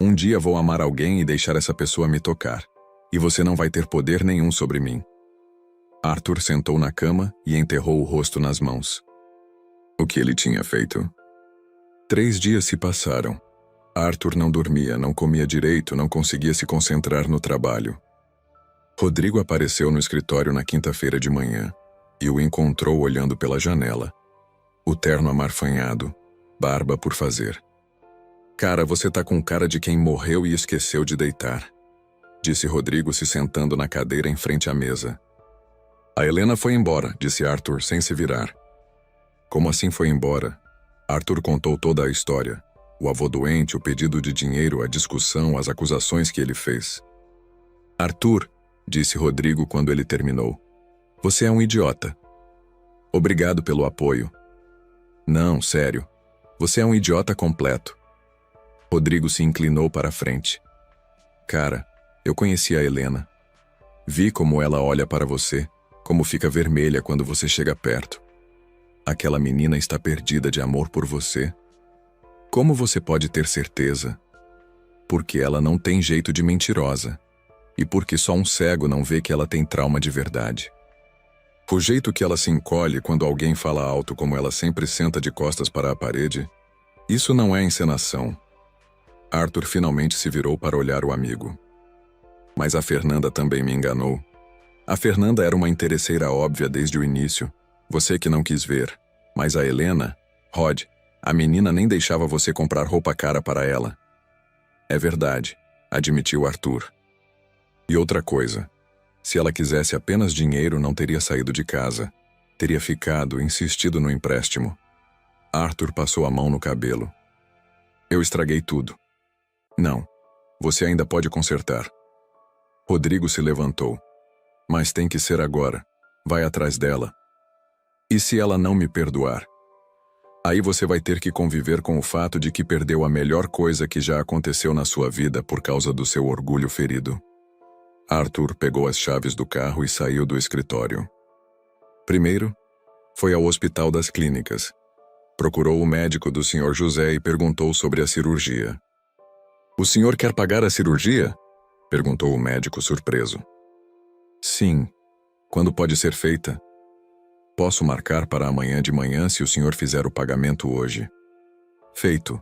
Um dia vou amar alguém e deixar essa pessoa me tocar. E você não vai ter poder nenhum sobre mim. Arthur sentou na cama e enterrou o rosto nas mãos. O que ele tinha feito? 3 dias se passaram. Arthur não dormia, não comia direito, não conseguia se concentrar no trabalho. Rodrigo apareceu no escritório na quinta-feira de manhã e o encontrou olhando pela janela. O terno amarfanhado, barba por fazer. Cara, você tá com cara de quem morreu e esqueceu de deitar, disse Rodrigo se sentando na cadeira em frente à mesa. A Helena foi embora, disse Arthur sem se virar. Como assim foi embora? Arthur contou toda a história. O avô doente, o pedido de dinheiro, a discussão, as acusações que ele fez. Arthur, disse Rodrigo quando ele terminou. Você é um idiota. Obrigado pelo apoio. Não, sério. Você é um idiota completo. Rodrigo se inclinou para a frente. Cara, eu conheci a Helena. Vi como ela olha para você, como fica vermelha quando você chega perto. Aquela menina está perdida de amor por você. Como você pode ter certeza? Porque ela não tem jeito de mentirosa. E porque só um cego não vê que ela tem trauma de verdade. O jeito que ela se encolhe quando alguém fala alto, como ela sempre senta de costas para a parede, isso não é encenação. Arthur finalmente se virou para olhar o amigo. Mas a Fernanda também me enganou. A Fernanda era uma interesseira óbvia desde o início. Você que não quis ver. Mas a Helena, Rod, a menina nem deixava você comprar roupa cara para ela. É verdade, admitiu Arthur. E outra coisa. Se ela quisesse apenas dinheiro, não teria saído de casa. Teria ficado, insistido no empréstimo. Arthur passou a mão no cabelo. Eu estraguei tudo. Não. Você ainda pode consertar. Rodrigo se levantou. Mas tem que ser agora. Vai atrás dela. E se ela não me perdoar? Aí você vai ter que conviver com o fato de que perdeu a melhor coisa que já aconteceu na sua vida por causa do seu orgulho ferido. Arthur pegou as chaves do carro e saiu do escritório. Primeiro, foi ao Hospital das Clínicas. Procurou o médico do Sr. José e perguntou sobre a cirurgia. O senhor quer pagar a cirurgia? Perguntou o médico surpreso. Sim. Quando pode ser feita? Posso marcar para amanhã de manhã se o senhor fizer o pagamento hoje. Feito.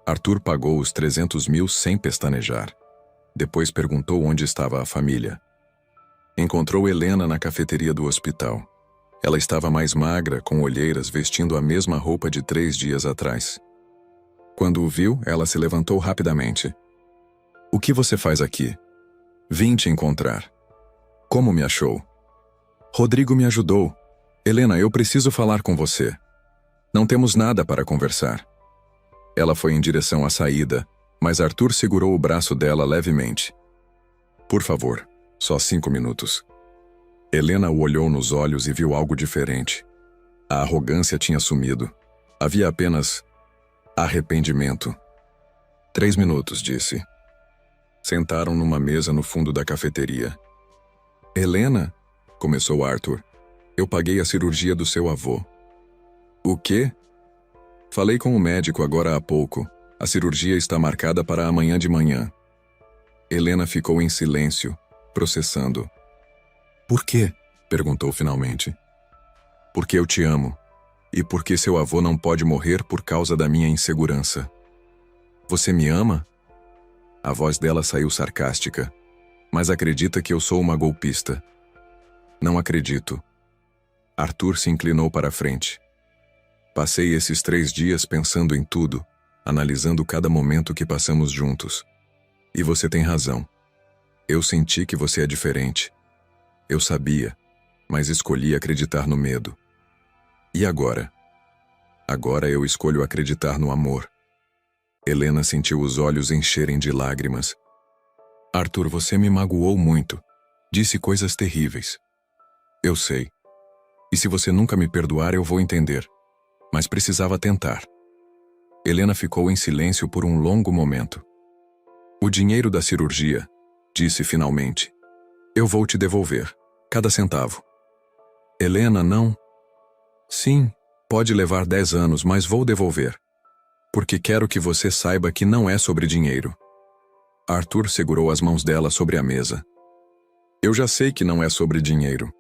Arthur pagou os 300 mil sem pestanejar. Depois perguntou onde estava a família. Encontrou Helena na cafeteria do hospital. Ela estava mais magra, com olheiras, vestindo a mesma roupa de 3 dias atrás. Quando o viu, ela se levantou rapidamente. O que você faz aqui? Vim te encontrar. Como me achou? Rodrigo me ajudou. Helena, eu preciso falar com você. Não temos nada para conversar. Ela foi em direção à saída, mas Arthur segurou o braço dela levemente. Por favor, só 5 minutos. Helena o olhou nos olhos e viu algo diferente. A arrogância tinha sumido. Havia apenas arrependimento. 3 minutos, disse. Sentaram numa mesa no fundo da cafeteria. Helena, começou Arthur, eu paguei a cirurgia do seu avô. O quê? Falei com o médico agora há pouco. A cirurgia está marcada para amanhã de manhã. Helena ficou em silêncio, processando. Por quê? Perguntou finalmente. Porque eu te amo. E porque seu avô não pode morrer por causa da minha insegurança. Você me ama? A voz dela saiu sarcástica. Mas acredita que eu sou uma golpista? Não acredito. Arthur se inclinou para a frente. Passei esses 3 dias pensando em tudo, analisando cada momento que passamos juntos. E você tem razão. Eu senti que você é diferente. Eu sabia, mas escolhi acreditar no medo. E agora? Agora eu escolho acreditar no amor. Helena sentiu os olhos encherem de lágrimas. Arthur, você me magoou muito. Disse coisas terríveis. Eu sei. E se você nunca me perdoar, eu vou entender. Mas precisava tentar. Helena ficou em silêncio por um longo momento. O dinheiro da cirurgia, disse finalmente. Eu vou te devolver, cada centavo. Helena, não. Sim, pode levar 10 anos, mas vou devolver. Porque quero que você saiba que não é sobre dinheiro. Arthur segurou as mãos dela sobre a mesa. Eu já sei que não é sobre dinheiro.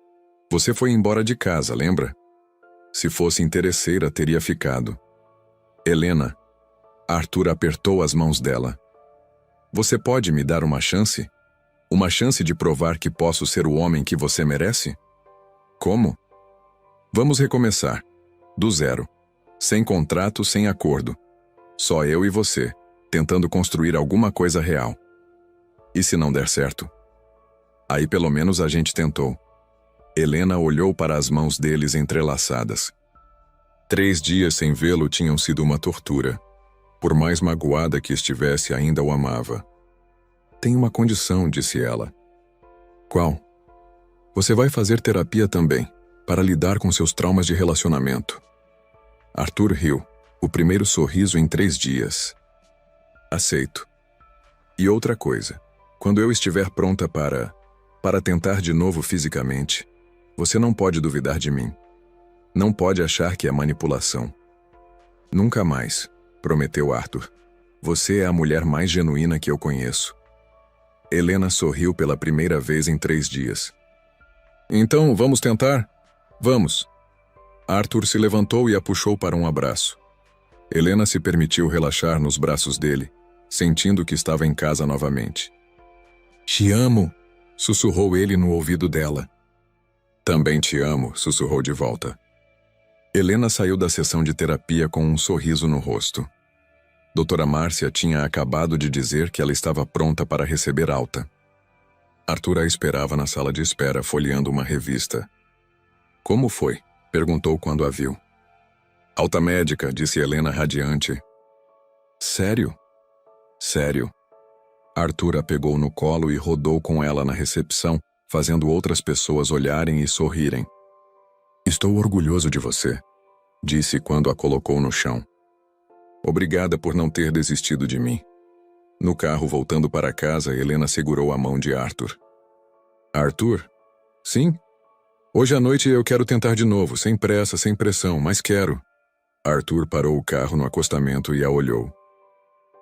Você foi embora de casa, lembra? Se fosse interesseira, teria ficado. Helena. Arthur apertou as mãos dela. Você pode me dar uma chance? Uma chance de provar que posso ser o homem que você merece? Como? Vamos recomeçar. Do zero. Sem contrato, sem acordo. Só eu e você, tentando construir alguma coisa real. E se não der certo? Aí pelo menos a gente tentou. Helena olhou para as mãos deles entrelaçadas. 3 dias sem vê-lo tinham sido uma tortura. Por mais magoada que estivesse, ainda o amava. Tem uma condição, disse ela. Qual? Você vai fazer terapia também, para lidar com seus traumas de relacionamento. Arthur riu, o primeiro sorriso em 3 dias. Aceito. E outra coisa, quando eu estiver pronta para tentar de novo fisicamente, você não pode duvidar de mim. Não pode achar que é manipulação. Nunca mais, prometeu Arthur. Você é a mulher mais genuína que eu conheço. Helena sorriu pela primeira vez em 3 dias. Então, vamos tentar? Vamos. Arthur se levantou e a puxou para um abraço. Helena se permitiu relaxar nos braços dele, sentindo que estava em casa novamente. Te amo, sussurrou ele no ouvido dela. Também te amo, sussurrou de volta. Helena saiu da sessão de terapia com um sorriso no rosto. Doutora Márcia tinha acabado de dizer que ela estava pronta para receber alta. Arthur a esperava na sala de espera, folheando uma revista. Como foi? Perguntou quando a viu. Alta médica, disse Helena radiante. Sério? Sério. Arthur a pegou no colo e rodou com ela na recepção, fazendo outras pessoas olharem e sorrirem. Estou orgulhoso de você, disse quando a colocou no chão. Obrigada por não ter desistido de mim. No carro voltando para casa, Helena segurou a mão de Arthur. Arthur? Sim? Hoje à noite eu quero tentar de novo, sem pressa, sem pressão, mas quero. Arthur parou o carro no acostamento e a olhou.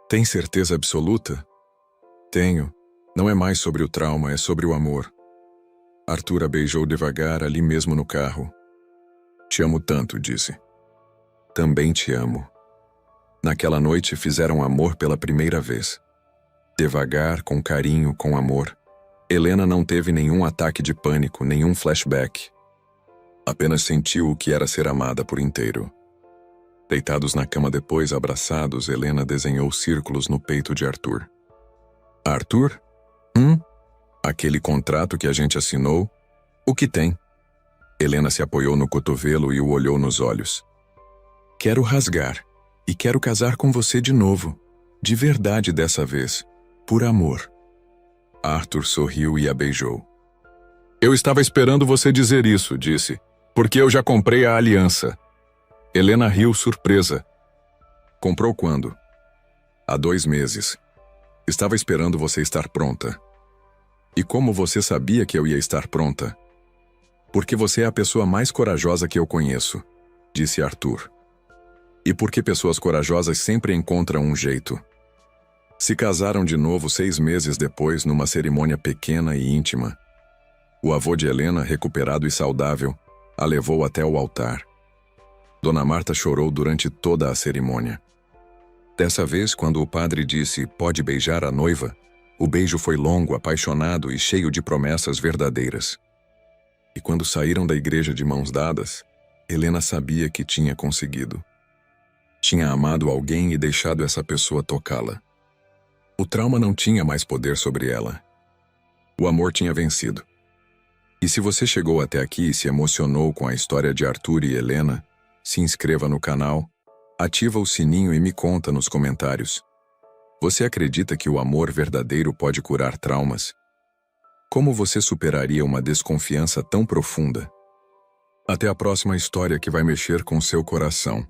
Tem certeza absoluta? Tenho. Não é mais sobre o trauma, é sobre o amor. Arthur a beijou devagar ali mesmo no carro. Te amo tanto, disse. Também te amo. Naquela noite fizeram amor pela primeira vez. Devagar, com carinho, com amor. Helena não teve nenhum ataque de pânico, nenhum flashback. Apenas sentiu o que era ser amada por inteiro. Deitados na cama depois, abraçados, Helena desenhou círculos no peito de Arthur. Arthur? Aquele contrato que a gente assinou? O que tem? Helena se apoiou no cotovelo e o olhou nos olhos. Quero rasgar. E quero casar com você de novo. De verdade dessa vez. Por amor. Arthur sorriu e a beijou. Eu estava esperando você dizer isso, disse. Porque eu já comprei a aliança. Helena riu surpresa. Comprou quando? Há 2 meses. Estava esperando você estar pronta. E como você sabia que eu ia estar pronta? Porque você é a pessoa mais corajosa que eu conheço, disse Arthur. E porque pessoas corajosas sempre encontram um jeito. Se casaram de novo 6 meses depois numa cerimônia pequena e íntima. O avô de Helena, recuperado e saudável, a levou até o altar. Dona Marta chorou durante toda a cerimônia. Dessa vez, quando o padre disse, pode beijar a noiva, o beijo foi longo, apaixonado e cheio de promessas verdadeiras. E quando saíram da igreja de mãos dadas, Helena sabia que tinha conseguido. Tinha amado alguém e deixado essa pessoa tocá-la. O trauma não tinha mais poder sobre ela. O amor tinha vencido. E se você chegou até aqui e se emocionou com a história de Arthur e Helena, se inscreva no canal, ativa o sininho e me conta nos comentários. Você acredita que o amor verdadeiro pode curar traumas? Como você superaria uma desconfiança tão profunda? Até a próxima história que vai mexer com seu coração.